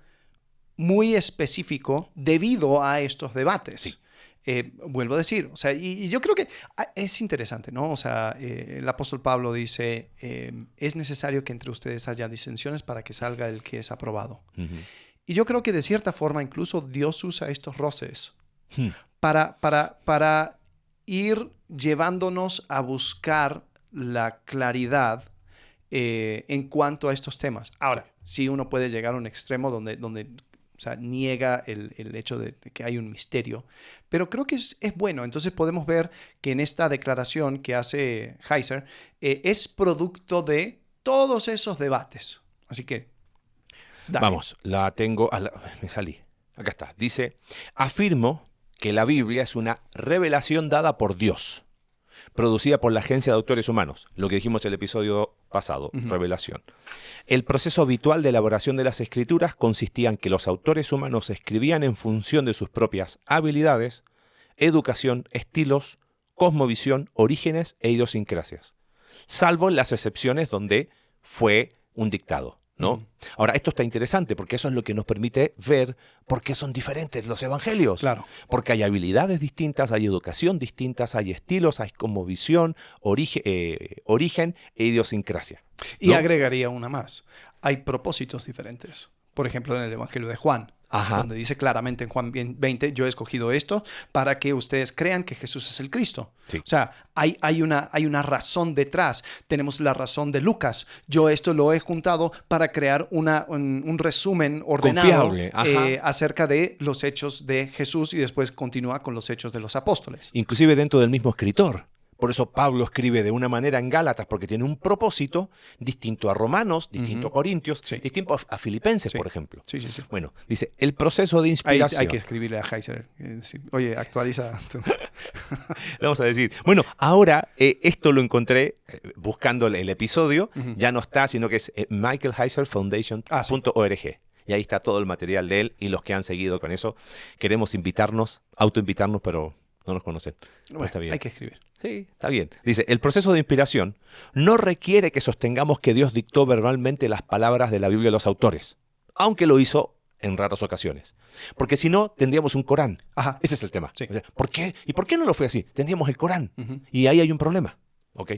muy específico debido a estos debates. Sí. Vuelvo a decir, o sea, y yo creo que es interesante, ¿no? O sea, el apóstol Pablo dice, es necesario que entre ustedes haya disensiones para que salga el que es aprobado. Ujú. Y yo creo que de cierta forma incluso Dios usa estos roces Hmm. para ir llevándonos a buscar la claridad en cuanto a estos temas. Ahora, sí uno puede llegar a un extremo donde o sea, niega el hecho de que hay un misterio, pero creo que es bueno. Entonces podemos ver que en esta declaración que hace Heiser es producto de todos esos debates. Así que, dale. Vamos, la tengo, me salí. Acá está. Dice, afirmo que la Biblia es una revelación dada por Dios, producida por la Agencia de Autores Humanos, lo que dijimos en el episodio pasado, revelación. El proceso habitual de elaboración de las escrituras consistía en que los autores humanos escribían en función de sus propias habilidades, educación, estilos, cosmovisión, orígenes e idiosincrasias, salvo en las excepciones donde fue un dictado, ¿no? Ahora, esto está interesante porque eso es lo que nos permite ver por qué son diferentes los evangelios. Claro. Porque hay habilidades distintas, hay educación distintas, hay estilos, hay cosmovisión, origen e idiosincrasia, Y ¿no? agregaría una más. Hay propósitos diferentes. Por ejemplo, en el Evangelio de Juan, Ajá. donde dice claramente en Juan 20, yo he escogido esto para que ustedes crean que Jesús es el Cristo. Sí. O sea, hay una razón detrás. Tenemos la razón de Lucas. Yo esto lo he juntado para crear un resumen ordenado Confiable, ajá. acerca de los hechos de Jesús y después continúa con los hechos de los apóstoles. Inclusive dentro del mismo escritor. Por eso Pablo escribe de una manera en Gálatas, porque tiene un propósito distinto a Romanos, distinto a Corintios, Sí. distinto a Filipenses, Sí. por ejemplo. Sí, sí, sí. Bueno, dice, el proceso de Hay inspiración. que escribirle a Heiser. Oye, actualiza tu... Vamos a decir, bueno, ahora esto lo encontré buscando el episodio, ya no está, sino que es michaelheiserfoundation.org. Y ahí está todo el material de él y los que han seguido con eso. Queremos autoinvitarnos, pero no nos conocen. Pero Bueno, está bien. hay que escribir. Sí, está bien. Dice, el proceso de inspiración no requiere que sostengamos que Dios dictó verbalmente las palabras de la Biblia a los autores, aunque lo hizo en raras ocasiones. Porque si no, tendríamos un Corán. Ajá. Ese es el tema. Sí. O sea, ¿por qué? ¿Y por qué no lo fue así? Tendríamos el Corán. Ujú. Y ahí hay un problema. ¿Ok?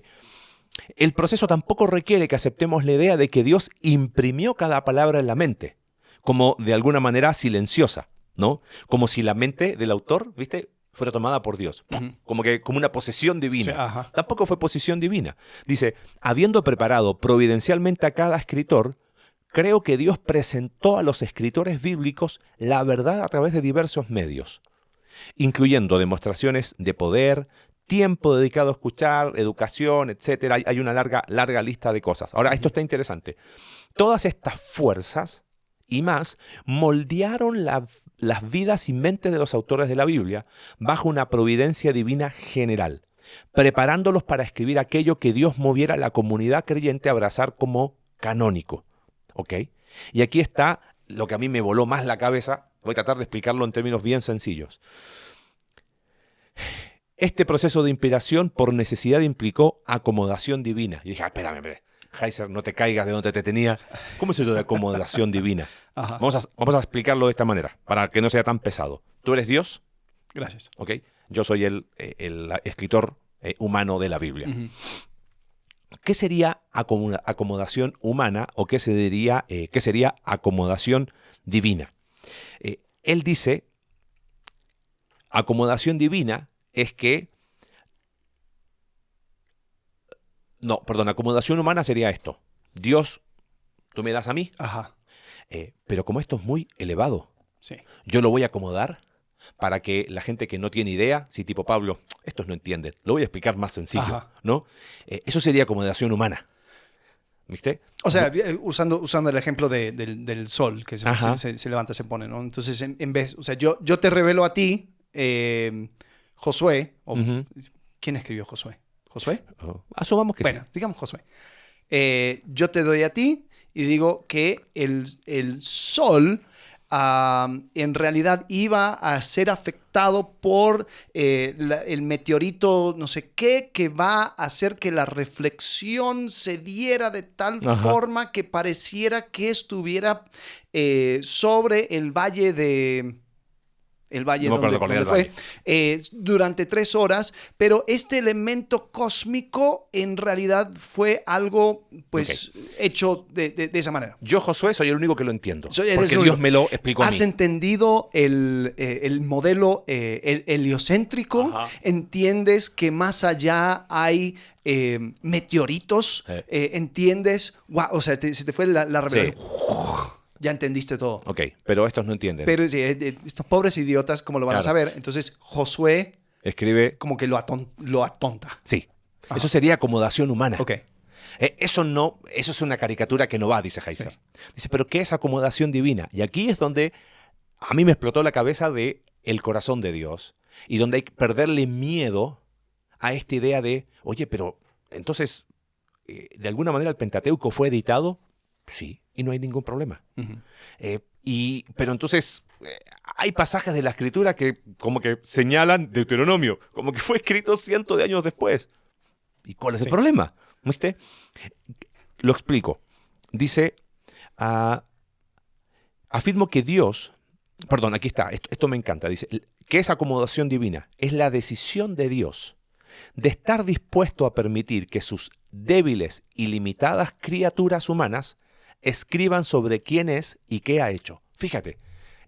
El proceso tampoco requiere que aceptemos la idea de que Dios imprimió cada palabra en la mente, como de alguna manera silenciosa, ¿no? Como si la mente del autor, ¿viste?, fuera tomada por Dios. Como una posesión divina. Sí, ajá. Tampoco fue posesión divina. Dice, habiendo preparado providencialmente a cada escritor, creo que Dios presentó a los escritores bíblicos la verdad a través de diversos medios, incluyendo demostraciones de poder, tiempo dedicado a escuchar, educación, etc. Hay una larga lista de cosas. Ahora, esto está interesante. Todas estas fuerzas y más moldearon las vidas y mentes de los autores de la Biblia bajo una providencia divina general, preparándolos para escribir aquello que Dios moviera a la comunidad creyente a abrazar como canónico. ¿Ok? Y aquí está lo que a mí me voló más la cabeza. Voy a tratar de explicarlo en términos bien sencillos. Este proceso de inspiración por necesidad implicó acomodación divina. Y dije, espérame. Heiser, no te caigas de donde te tenía. ¿Cómo es eso de acomodación divina? Ajá. Vamos a explicarlo de esta manera, para que no sea tan pesado. Tú eres Dios, Gracias. ¿ok? Yo soy el escritor humano de la Biblia. Ujú. ¿Qué sería acomodación humana o qué sería acomodación divina? Él dice, acomodación divina es que... No, perdón, acomodación humana sería esto. Dios, tú me das a mí, Ajá. pero como esto es muy elevado, Sí. yo lo voy a acomodar para que la gente que no tiene idea, si tipo Pablo, estos no entienden, lo voy a explicar más sencillo, Ajá. ¿no? Eso sería acomodación humana. ¿Viste? O sea, usando el ejemplo del sol, que Ajá. se levanta, se pone, ¿no? Entonces, en vez, o sea, yo te revelo a ti, Josué, o, Ujú. ¿quién escribió Josué? ¿Josué? Asumamos que Bueno, sí. digamos Josué. Yo te doy a ti y digo que el sol en realidad iba a ser afectado por el meteorito no sé qué, que va a hacer que la reflexión se diera de tal Ajá. forma que pareciera que estuviera sobre el valle de el valle No me acuerdo donde cuál era el fue, durante 3 horas, pero este elemento cósmico en realidad fue algo pues hecho de esa manera. Yo, Josué, soy el único que lo entiendo. Eres Porque el Dios único. me lo explicó a mí. ¿Has entendido el modelo heliocéntrico? Ajá. ¿Entiendes que más allá hay meteoritos? ¿Entiendes? Wow, o sea, se te fue la revelación. Ya entendiste todo. Ok, pero estos no entienden. Pero sí, estos pobres idiotas, ¿cómo lo van a Claro. saber? Entonces, Josué Escribe, como que lo atonta. sí. Ajá. Eso sería acomodación humana. Ok. Eso es una caricatura que no va, dice Heiser. Sí. Dice, pero ¿qué es acomodación divina? Y aquí es donde a mí me explotó la cabeza de el corazón de Dios y donde hay que perderle miedo a esta idea de, oye, pero entonces, ¿de alguna manera el Pentateuco fue editado? Sí, y no hay ningún problema. Ujú. Pero entonces hay pasajes de la Escritura que como que señalan Deuteronomio, como que fue escrito cientos de años después. ¿Y cuál es el Sí. problema? ¿Viste? Lo explico. Dice, afirmo que Dios, perdón, aquí está, esto me encanta, dice, que es acomodación divina, es la decisión de Dios de estar dispuesto a permitir que sus débiles y limitadas criaturas humanas escriban sobre quién es y qué ha hecho. Fíjate,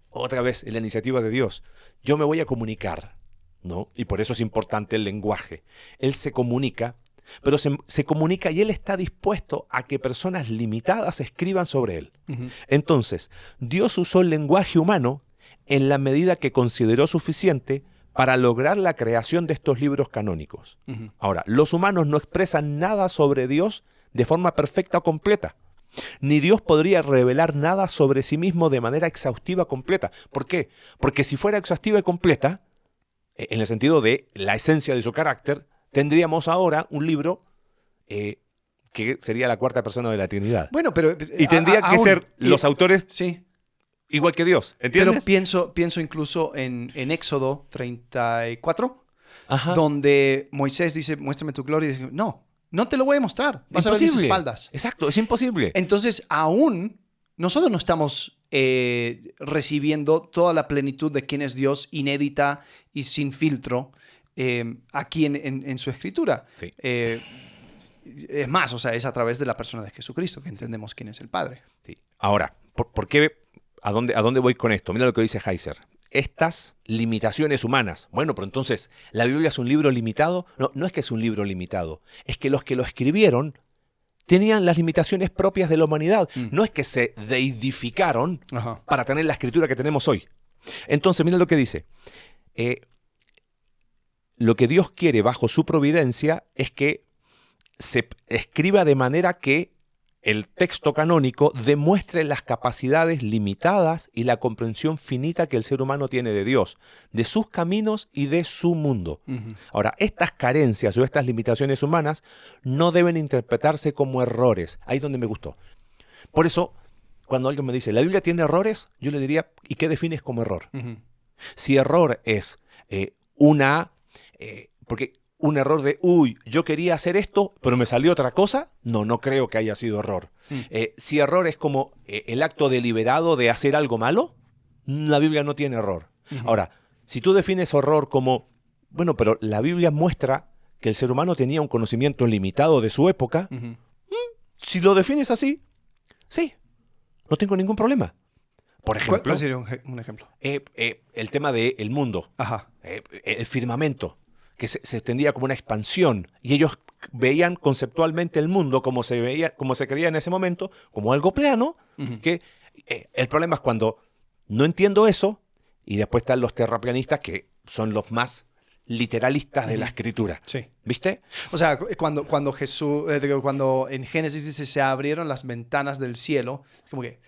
otra vez en la iniciativa de Dios, yo me voy a comunicar, ¿no? Y por eso es importante el lenguaje. Él se comunica, pero se comunica y él está dispuesto a que personas limitadas escriban sobre él. Ujú. Entonces, Dios usó el lenguaje humano en la medida que consideró suficiente para lograr la creación de estos libros canónicos. Ujú. Ahora, los humanos no expresan nada sobre Dios de forma perfecta o completa. Ni Dios podría revelar nada sobre sí mismo de manera exhaustiva completa. ¿Por qué? Porque si fuera exhaustiva y completa, en el sentido de la esencia de su carácter, tendríamos ahora un libro que sería la cuarta persona de la Trinidad. Bueno, pero... Y tendría que aún- ser y- los autores Sí. igual que Dios, Pero ¿entiendes? pienso incluso en Éxodo 34, Ajá. donde Moisés dice, muéstrame tu gloria. Y dice, no te lo voy a mostrar. Vas a ver mis espaldas. Exacto, es imposible. Entonces, aún nosotros no estamos recibiendo toda la plenitud de quién es Dios, inédita y sin filtro, aquí en su escritura. Sí. Es más, o sea, es a través de la persona de Jesucristo que entendemos quién es el Padre. Sí. Ahora, ¿por qué? ¿A dónde voy con esto? Mira lo que dice Heiser. Estas limitaciones humanas. Bueno, pero entonces, ¿la Biblia es un libro limitado? No, no es que es un libro limitado. Es que los que lo escribieron tenían las limitaciones propias de la humanidad. No es que se deidificaron Ajá. para tener la escritura que tenemos hoy. Entonces, mira lo que dice. Lo que Dios quiere bajo su providencia es que se escriba de manera que el texto canónico demuestre las capacidades limitadas y la comprensión finita que el ser humano tiene de Dios, de sus caminos y de su mundo. Ujú. Ahora, estas carencias o estas limitaciones humanas no deben interpretarse como errores. Ahí es donde me gustó. Por eso, cuando alguien me dice, ¿la Biblia tiene errores? Yo le diría, ¿y qué defines como error? Ujú. Si error es porque un error de, yo quería hacer esto, pero me salió otra cosa, no creo que haya sido error. Si error es como el acto deliberado de hacer algo malo, la Biblia no tiene error. Ujú. Ahora, si tú defines error como, bueno, pero la Biblia muestra que el ser humano tenía un conocimiento limitado de su época, Ujú. si lo defines así, sí, no tengo ningún problema. Por ejemplo, ¿Cuál sería un ejemplo? el tema del mundo, Ajá. el firmamento, que se extendía como una expansión, y ellos veían conceptualmente el mundo como se creía en ese momento, como algo plano, Ujú. que el problema es cuando no entiendo eso, y después están los terraplanistas que son los más literalistas de la escritura. Sí. ¿Viste? O sea, cuando Jesús, cuando en Génesis dice se abrieron las ventanas del cielo, es como que,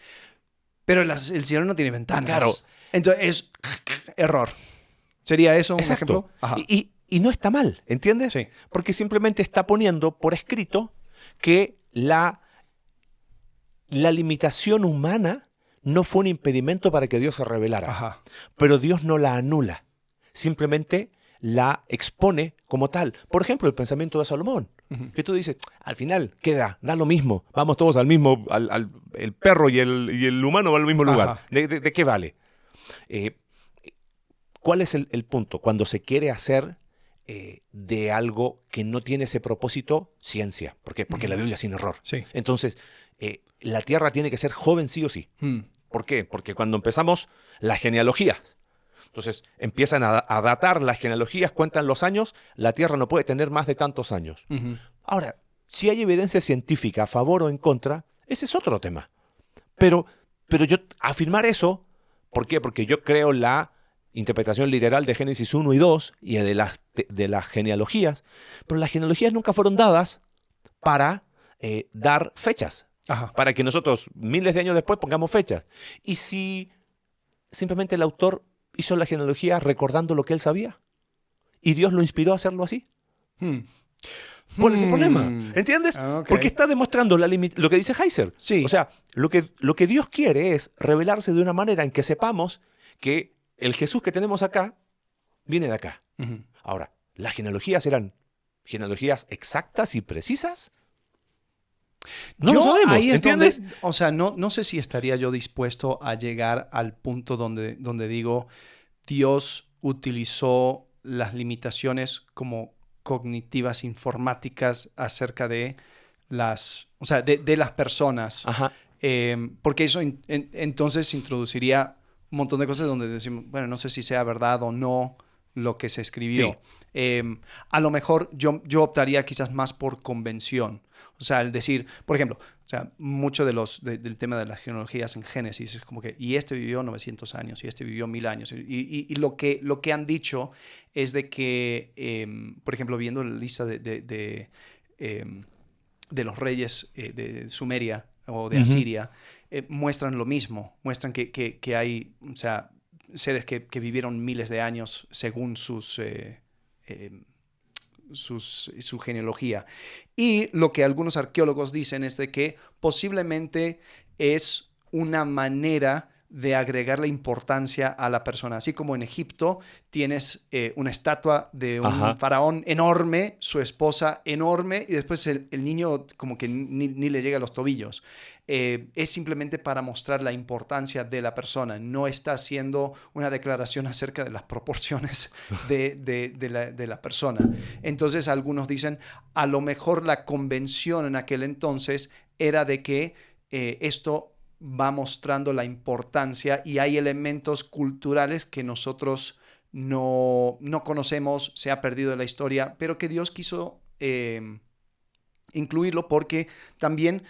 pero el cielo no tiene ventanas. Claro. Entonces es error. ¿Sería eso un Exacto. ejemplo? Ajá. Y no está mal, ¿entiendes? Sí. Porque simplemente está poniendo por escrito que la limitación humana no fue un impedimento para que Dios se revelara. Ajá. Pero Dios no la anula, simplemente la expone como tal. Por ejemplo, el pensamiento de Salomón, Ujú. que tú dices, al final, ¿qué da? Da lo mismo, vamos todos al mismo, el perro y el humano van al mismo lugar. Ajá. ¿De qué vale? ¿cuál es el punto? Cuando se quiere hacer de algo que no tiene ese propósito, ciencia. ¿Por qué? Porque la Biblia es sin error. Sí. Entonces, la Tierra tiene que ser joven sí o sí. ¿Por qué? Porque cuando empezamos las genealogías, entonces empiezan a datar las genealogías, cuentan los años, la Tierra no puede tener más de tantos años. Ahora, si hay evidencia científica a favor o en contra, ese es otro tema. Pero yo afirmar eso, ¿por qué? Porque yo creo la interpretación literal de Génesis 1 y 2 y de las genealogías, pero las genealogías nunca fueron dadas para dar fechas, para que nosotros miles de años después pongamos fechas. Y si simplemente el autor hizo la genealogía recordando lo que él sabía y Dios lo inspiró a hacerlo así. ¿Cuál es el problema? ¿Entiendes? Okay. Porque está demostrando lo que dice Heiser. Sí. O sea, lo que Dios quiere es revelarse de una manera en que sepamos que el Jesús que tenemos acá viene de acá. Ahora, ¿las genealogías eran genealogías exactas y precisas? No lo sabemos, ahí es ¿entiendes? donde, o sea, no sé si estaría yo dispuesto a llegar al punto donde digo, Dios utilizó las limitaciones como cognitivas informáticas acerca de las personas. Ajá. Porque eso entonces introduciría un montón de cosas donde decimos, bueno, no sé si sea verdad o no lo que se escribió. Sí. A lo mejor yo optaría quizás más por convención. O sea, el decir, por ejemplo, o sea, mucho del tema de las genealogías en Génesis es como que, y este vivió 900 años, y este vivió 1000 años. Y lo que han dicho es de que, por ejemplo, viendo la lista de los reyes de Sumeria o de Asiria, muestran lo mismo. Muestran que hay, o sea, seres que vivieron miles de años según su genealogía. Y lo que algunos arqueólogos dicen es de que posiblemente es una manera de agregarle importancia a la persona. Así como en Egipto tienes una estatua de un faraón enorme, su esposa enorme, y después el niño como que ni le llega a los tobillos. Es simplemente para mostrar la importancia de la persona. No está haciendo una declaración acerca de las proporciones de la persona. Entonces algunos dicen, a lo mejor la convención en aquel entonces era de que esto va mostrando la importancia y hay elementos culturales que nosotros no conocemos, se ha perdido en la historia, pero que Dios quiso incluirlo porque también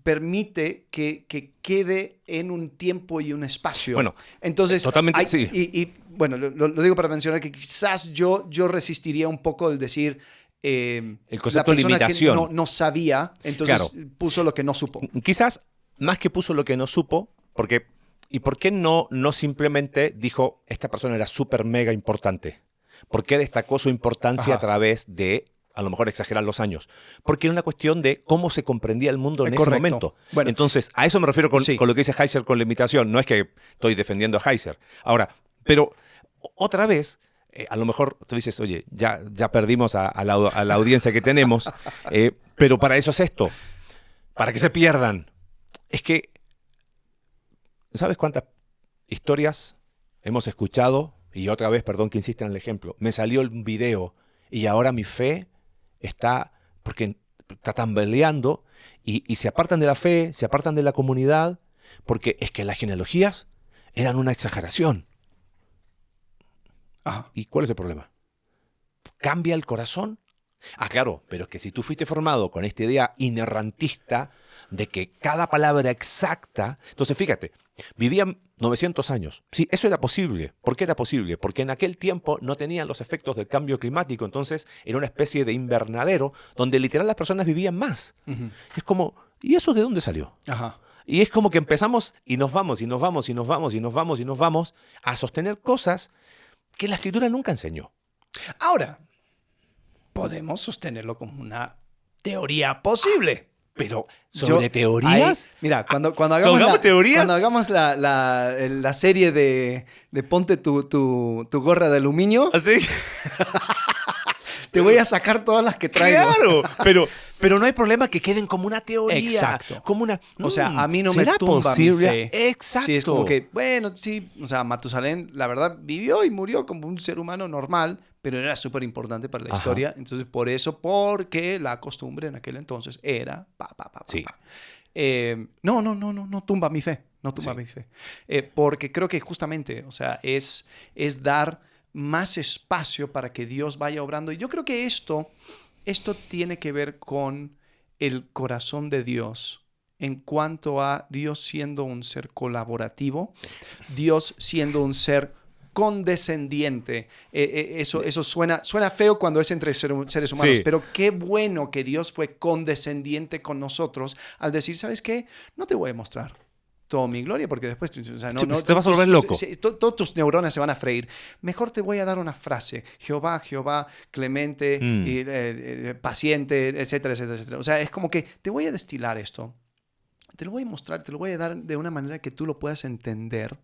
permite que quede en un tiempo y un espacio. Bueno, entonces, totalmente sí. Y bueno, lo digo para mencionar que quizás yo resistiría un poco el decir el concepto la de persona limitación. Que no sabía, entonces puso lo que no supo. Quizás más que puso lo que no supo, porque ¿y por qué no simplemente dijo esta persona era súper mega importante? ¿Por qué destacó su importancia a través de, a lo mejor exagerar los años? Porque era una cuestión de cómo se comprendía el mundo en ese momento. Bueno, entonces, a eso me refiero con lo que dice Heiser con limitación. No es que estoy defendiendo a Heiser. Ahora, pero otra vez, a lo mejor tú dices, oye, ya perdimos a la audiencia que tenemos, pero para eso es esto, para que se pierdan. Es que, ¿sabes cuántas historias hemos escuchado? Y otra vez, perdón que insista en el ejemplo, me salió un video y ahora mi fe está tambaleando y se apartan de la fe, se apartan de la comunidad, porque es que las genealogías eran una exageración. ¿Y cuál es el problema? ¿Cambia el corazón? Claro, pero es que si tú fuiste formado con esta idea inerrantista de que cada palabra exacta... Entonces, fíjate, vivían 900 años. Sí, eso era posible. ¿Por qué era posible? Porque en aquel tiempo no tenían los efectos del cambio climático, entonces era una especie de invernadero donde literal las personas vivían más. Es como, ¿y eso de dónde salió? Y es como que empezamos y nos vamos, y nos vamos, y nos vamos, y nos vamos, y nos vamos a sostener cosas que la Escritura nunca enseñó. Ahora, podemos sostenerlo como una teoría posible. Pero sobre teorías. Mira, cuando hagamos la serie de ponte tu gorra de aluminio, ¿Así? te voy a sacar todas las que traigo. Claro, Pero no hay problema que queden como una teoría. Exacto. Como una... O sea, a mí no me ¿será tumba mi posible? fe. Exacto. Sí, es como que, bueno, sí, o sea, Matusalén, la verdad, vivió y murió como un ser humano normal, pero era súper importante para la Ajá. historia. Entonces, por eso, porque la costumbre en aquel entonces era Sí. No tumba mi fe. No tumba Sí. mi fe. Porque creo que justamente, o sea, es dar más espacio para que Dios vaya obrando. Y yo creo que esto tiene que ver con el corazón de Dios en cuanto a Dios siendo un ser colaborativo, Dios siendo un ser condescendiente. Eso suena feo cuando es entre seres humanos, Sí. pero qué bueno que Dios fue condescendiente con nosotros al decir, ¿sabes qué? No te voy a mostrar toda mi gloria, porque después o sea, Sí, pues te vas a volver loco. todos tus neuronas se van a freír. Mejor te voy a dar una frase. Jehová, clemente, y, paciente, etcétera, etcétera, etcétera. O sea, es como que te voy a destilar esto. Te lo voy a mostrar, te lo voy a dar de una manera que tú lo puedas entender.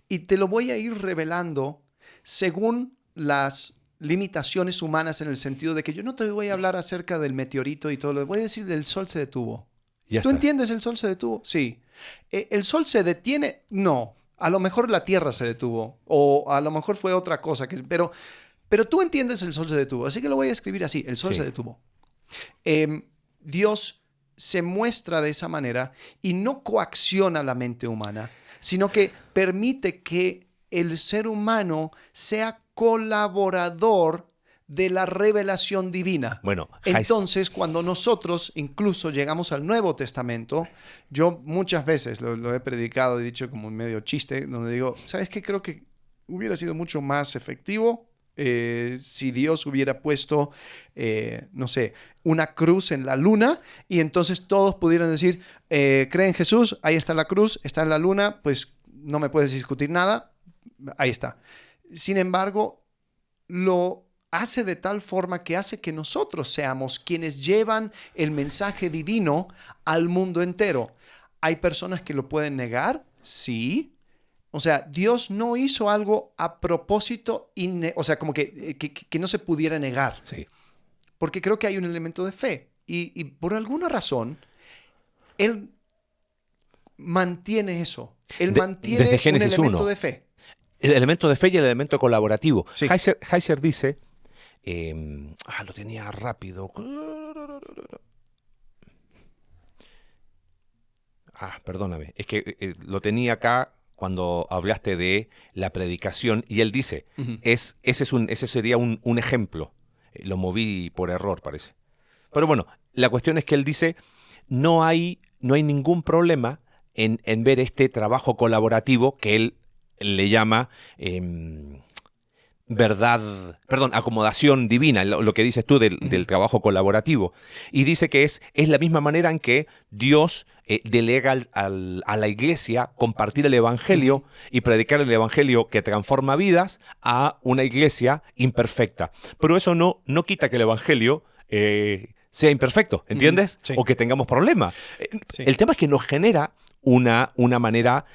Y te lo voy a ir revelando según las limitaciones humanas, en el sentido de que yo no te voy a hablar acerca del meteorito y todo lo voy a decir del sol se detuvo. Ya ¿Tú está. entiendes el sol se detuvo? Sí. ¿El sol se detiene? No. A lo mejor la tierra se detuvo. O a lo mejor fue otra cosa. Pero tú entiendes el sol se detuvo. Así que lo voy a escribir así. El sol Sí. se detuvo. Dios se muestra de esa manera y no coacciona la mente humana, sino que permite que el ser humano sea colaborador de la revelación divina. Bueno, Entonces, cuando nosotros incluso llegamos al Nuevo Testamento, yo muchas veces lo he predicado, he dicho como un medio chiste, donde digo, ¿sabes qué? Creo que hubiera sido mucho más efectivo si Dios hubiera puesto, no sé, una cruz en la luna y entonces todos pudieran decir, cree en Jesús, ahí está la cruz, está en la luna, pues no me puedes discutir nada, ahí está. Sin embargo, lo hace de tal forma que hace que nosotros seamos quienes llevan el mensaje divino al mundo entero. ¿Hay personas que lo pueden negar? Sí. O sea, Dios no hizo algo a propósito, o sea, como que no se pudiera negar. Sí. Porque creo que hay un elemento de fe. Y por alguna razón, Él mantiene eso. Él mantiene desde un Génesis elemento 1. de fe. El elemento de fe y el elemento colaborativo. Sí. Heiser dice, lo tenía rápido. Perdóname, es que lo tenía acá cuando hablaste de la predicación y él dice, Ujú. ese sería un ejemplo. Lo moví por error, parece. Pero bueno, la cuestión es que él dice, no hay ningún problema en ver este trabajo colaborativo que él le llama acomodación divina, lo que dices tú del trabajo colaborativo. Y dice que es la misma manera en que Dios delega a la iglesia compartir el evangelio y predicar el evangelio que transforma vidas a una iglesia imperfecta. Pero eso no quita que el evangelio sea imperfecto, ¿entiendes? Sí. O que tengamos problemas. Sí. El tema es que nos genera una manera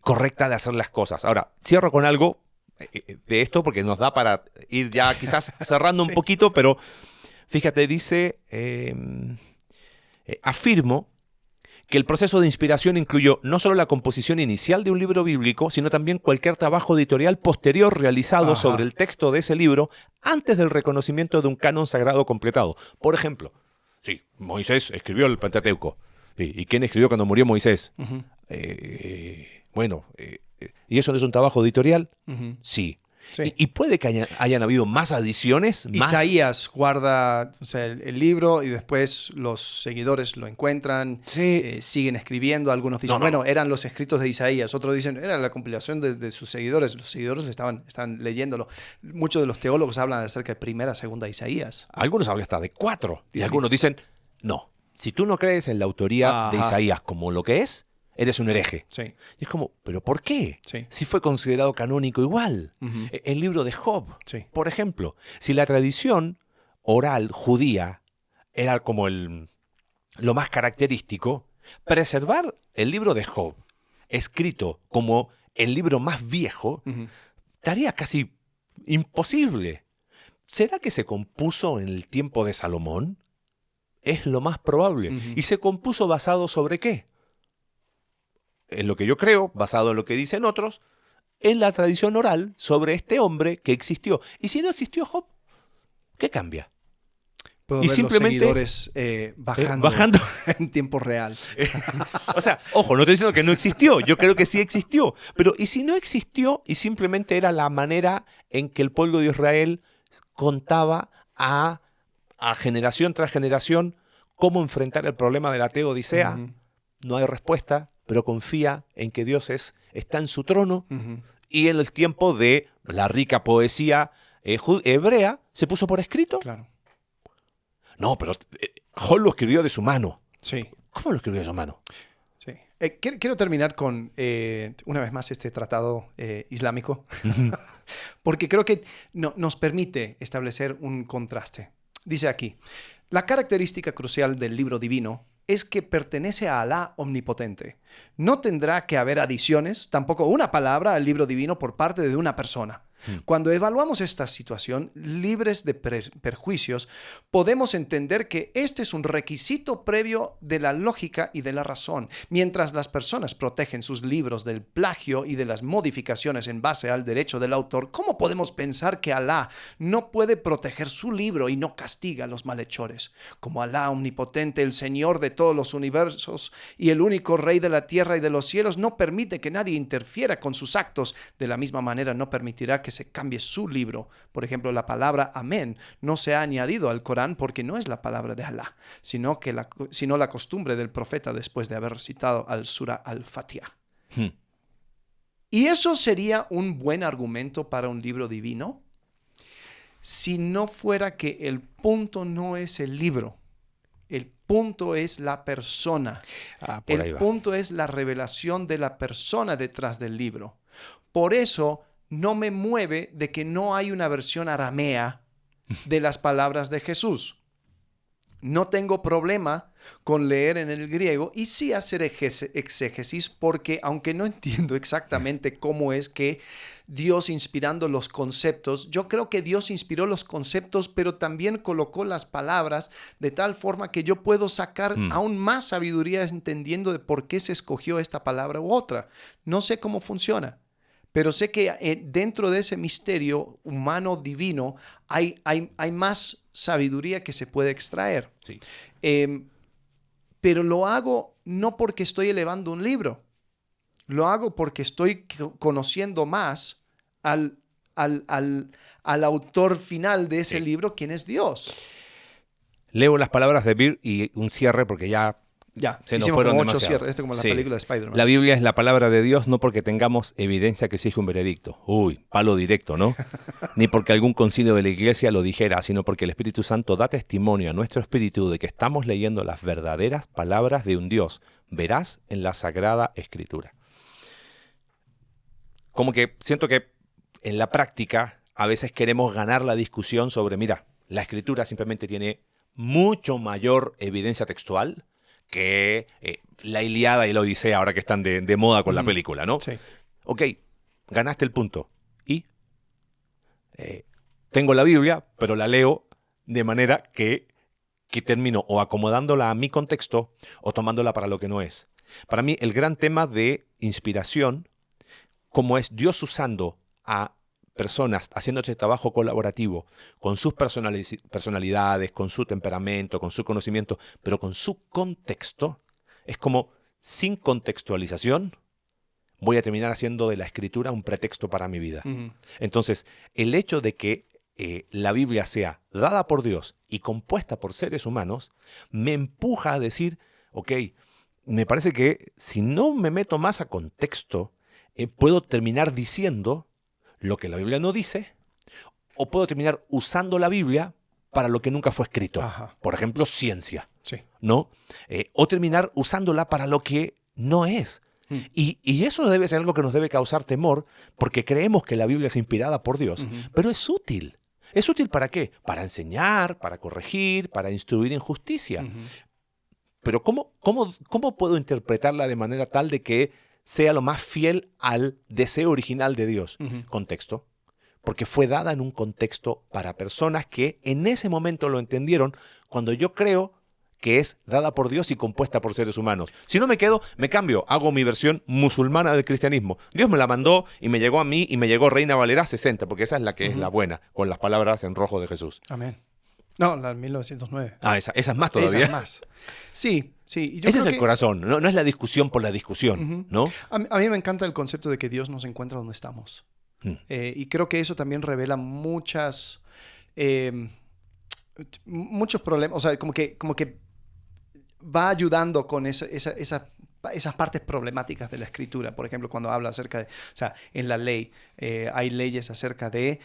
correcta de hacer las cosas. Ahora, cierro con algo de esto porque nos da para ir ya quizás cerrando Sí. un poquito, pero fíjate, dice, afirmo que el proceso de inspiración incluyó no solo la composición inicial de un libro bíblico, sino también cualquier trabajo editorial posterior realizado Ajá. sobre el texto de ese libro antes del reconocimiento de un canon sagrado completado. Por ejemplo, sí, Moisés escribió el Pentateuco. Sí, ¿y quién escribió cuando murió Moisés? Ujú. ¿Y eso no es un trabajo editorial? Ujú. Sí. Sí. Y puede que hayan habido más adiciones. Isaías guarda, o sea, el libro y después los seguidores lo encuentran, Sí. siguen escribiendo. Algunos dicen, No. bueno, eran los escritos de Isaías. Otros dicen, era la compilación de sus seguidores. Los seguidores están leyéndolo. Muchos de los teólogos hablan acerca de primera, segunda Isaías. Algunos hablan hasta de 4. Y Dios algunos dicen, no, si tú no crees en la autoría de Ajá. Isaías como lo que es, eres un hereje. Sí, Y es como, ¿pero por qué? sí. Si fue considerado canónico igual. Ujú. El libro de Job, Sí. por ejemplo. Si la tradición oral judía era como lo más característico, preservar el libro de Job, escrito como el libro más viejo, Ujú. tarea casi imposible. ¿será que se compuso en el tiempo de Salomón? Es lo más probable. Ujú. ¿Y se compuso basado sobre qué? En lo que yo creo, basado en lo que dicen otros, en la tradición oral sobre este hombre que existió. Y si no existió Job, ¿qué cambia? Puedo Y ver simplemente, los seguidores bajando, bajando. en tiempo real. O sea, ojo, no estoy diciendo que no existió, yo creo que sí existió. Pero ¿y si no existió y simplemente era la manera en que el pueblo de Israel contaba a generación tras generación cómo enfrentar el problema de la teodicea? Ujú, No hay respuesta, pero confía en que Dios está en su trono, ujú. y en el tiempo de la rica poesía hebrea se puso por escrito. Claro. No, pero Job lo escribió de su mano. Sí. ¿Cómo lo escribió de su mano? Sí. Quiero terminar con, una vez más, este tratado islámico, porque creo que nos permite establecer un contraste. Dice aquí, la característica crucial del libro divino es que pertenece a Alá omnipotente. No tendrá que haber adiciones, tampoco una palabra al libro divino por parte de una persona. Cuando evaluamos esta situación, libres de perjuicios, podemos entender que este es un requisito previo de la lógica y de la razón. Mientras las personas protegen sus libros del plagio y de las modificaciones en base al derecho del autor, ¿cómo podemos pensar que Alá no puede proteger su libro y no castiga a los malhechores? Como Alá omnipotente, el Señor de todos los universos y el único Rey de la tierra y de los cielos, no permite que nadie interfiera con sus actos. De la misma manera, no permitirá que se cambie su libro. Por ejemplo, la palabra amén no se ha añadido al Corán porque no es la palabra de Alá, sino la costumbre del profeta después de haber recitado al Surah al-Fatiha. ¿Y eso sería un buen argumento para un libro divino? Si no fuera que el punto no es el libro, el punto es la persona. Por ahí El va. punto es la revelación de la persona detrás del libro. Por eso no me mueve de que no hay una versión aramea de las palabras de Jesús. No tengo problema con leer en el griego y sí hacer exégesis, porque aunque no entiendo exactamente cómo es que Dios inspirando los conceptos, yo creo que Dios inspiró los conceptos, pero también colocó las palabras de tal forma que yo puedo sacar aún más sabiduría entendiendo de por qué se escogió esta palabra u otra. No sé cómo funciona, pero sé que dentro de ese misterio humano divino hay más sabiduría que se puede extraer. Sí. Pero lo hago no porque estoy elevando un libro. Lo hago porque estoy conociendo más al autor final de ese libro, quien es Dios. Leo las palabras de Bir y un cierre porque ya se nos hicimos fueron como 8 demasiado. cierres. Esto es como la Sí. película de Spider-Man. La Biblia es la palabra de Dios, no porque tengamos evidencia que exige un veredicto. Uy, palo directo, ¿no? Ni porque algún concilio de la iglesia lo dijera, sino porque el Espíritu Santo da testimonio a nuestro espíritu de que estamos leyendo las verdaderas palabras de un Dios veraz en la Sagrada Escritura. Como que siento que en la práctica a veces queremos ganar la discusión sobre, mira, la Escritura simplemente tiene mucho mayor evidencia textual que la Ilíada y la Odisea, ahora que están de moda con la película, ¿no? Sí. Ok, ganaste el punto. ¿Y? Tengo la Biblia, pero la leo de manera que termino o acomodándola a mi contexto o tomándola para lo que no es. Para mí, el gran tema de inspiración, como es Dios usando a personas haciendo este trabajo colaborativo con sus personalidades, con su temperamento, con su conocimiento, pero con su contexto, es como sin contextualización voy a terminar haciendo de la escritura un pretexto para mi vida. Entonces, el hecho de que la Biblia sea dada por Dios y compuesta por seres humanos, me empuja a decir, ok, me parece que si no me meto más a contexto, puedo terminar diciendo lo que la Biblia no dice, o puedo terminar usando la Biblia para lo que nunca fue escrito. Ajá. Por ejemplo, ciencia, Sí. ¿no? O terminar usándola para lo que no es. Y eso debe ser algo que nos debe causar temor, porque creemos que la Biblia es inspirada por Dios, pero es útil. ¿Es útil para qué? Para enseñar, para corregir, para instruir en justicia. Pero ¿cómo puedo interpretarla de manera tal de que sea lo más fiel al deseo original de Dios? Contexto. porque fue dada en un contexto para personas que en ese momento lo entendieron, cuando yo creo que es dada por Dios y compuesta por seres humanos. Si no me cambio, hago mi versión musulmana del cristianismo. Dios me la mandó y me llegó a mí y me llegó Reina Valera 60, porque esa es la que es la buena, con las palabras en rojo de Jesús. Amén. No, la 1909. Esa es más todavía. Esa es más. Sí. Y yo Ese creo es el corazón, no es la discusión por la discusión, ¿no? A mí me encanta el concepto de que Dios nos encuentra donde estamos. Y creo que eso también revela muchos problemas, o sea, como que va ayudando con esas partes problemáticas de la Escritura. Por ejemplo, cuando habla acerca de, o sea, en la ley hay leyes acerca de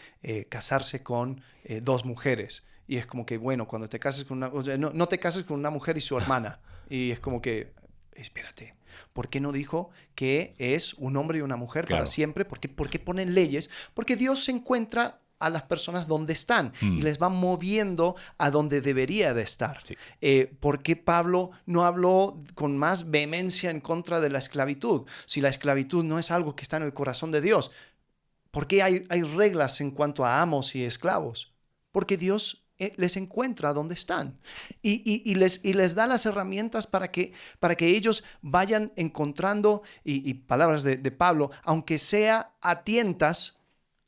casarse con 2 mujeres. Y es como que, bueno, cuando te cases con o sea, no te cases con una mujer y su hermana. Y es como que, espérate, ¿por qué no dijo que es un hombre y una mujer para siempre? ¿Por qué ponen leyes? Porque Dios se encuentra a las personas donde están y les va moviendo a donde debería de estar. Sí. ¿Por qué Pablo no habló con más vehemencia en contra de la esclavitud? Si la esclavitud no es algo que está en el corazón de Dios, ¿por qué hay reglas en cuanto a amos y esclavos? Porque Dios les encuentra donde están y les da las herramientas para que ellos vayan encontrando, y palabras de Pablo, aunque sea a tientas,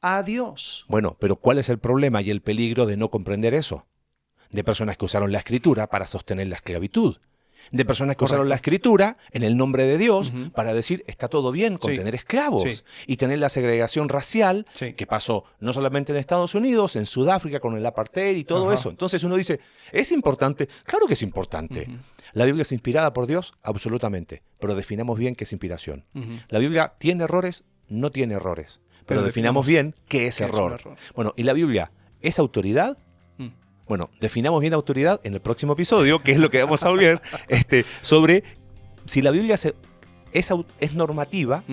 a Dios. Bueno, pero ¿cuál es el problema y el peligro de no comprender eso? De personas que usaron la Escritura para sostener la esclavitud. De personas que usaron la Escritura en el nombre de Dios para decir, está todo bien con tener esclavos. Sí. Y tener la segregación racial que pasó no solamente en Estados Unidos, en Sudáfrica con el apartheid y todo eso. Entonces uno dice, ¿es importante? Claro que es importante. ¿La Biblia es inspirada por Dios? Absolutamente. Pero definamos bien qué es inspiración. ¿La Biblia tiene errores? No tiene errores. Pero definamos bien qué es error. Bueno, ¿y la Biblia es autoridad? Bueno, definamos bien autoridad en el próximo episodio, que es lo que vamos a hablar, sobre si la Biblia es normativa,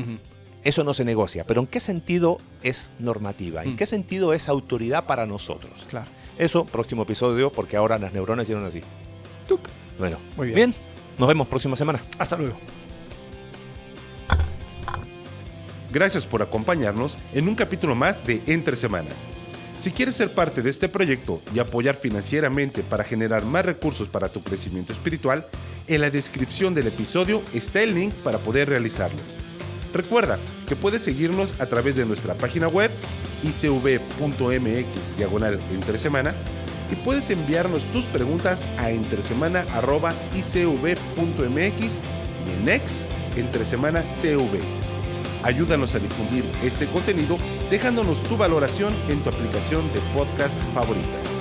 eso no se negocia. Pero ¿en qué sentido es normativa? ¿En qué sentido es autoridad para nosotros? Claro. Eso, próximo episodio, porque ahora las neuronas hicieron así. ¡Tuc! Bueno, muy bien. Nos vemos próxima semana. Hasta luego. Gracias por acompañarnos en un capítulo más de Entre Semana. Si quieres ser parte de este proyecto y apoyar financieramente para generar más recursos para tu crecimiento espiritual, en la descripción del episodio está el link para poder realizarlo. Recuerda que puedes seguirnos a través de nuestra página web icv.mx/entresemana y puedes enviarnos tus preguntas a entresemana@icv.mx y en X @entresemanacv. Ayúdanos a difundir este contenido dejándonos tu valoración en tu aplicación de podcast favorita.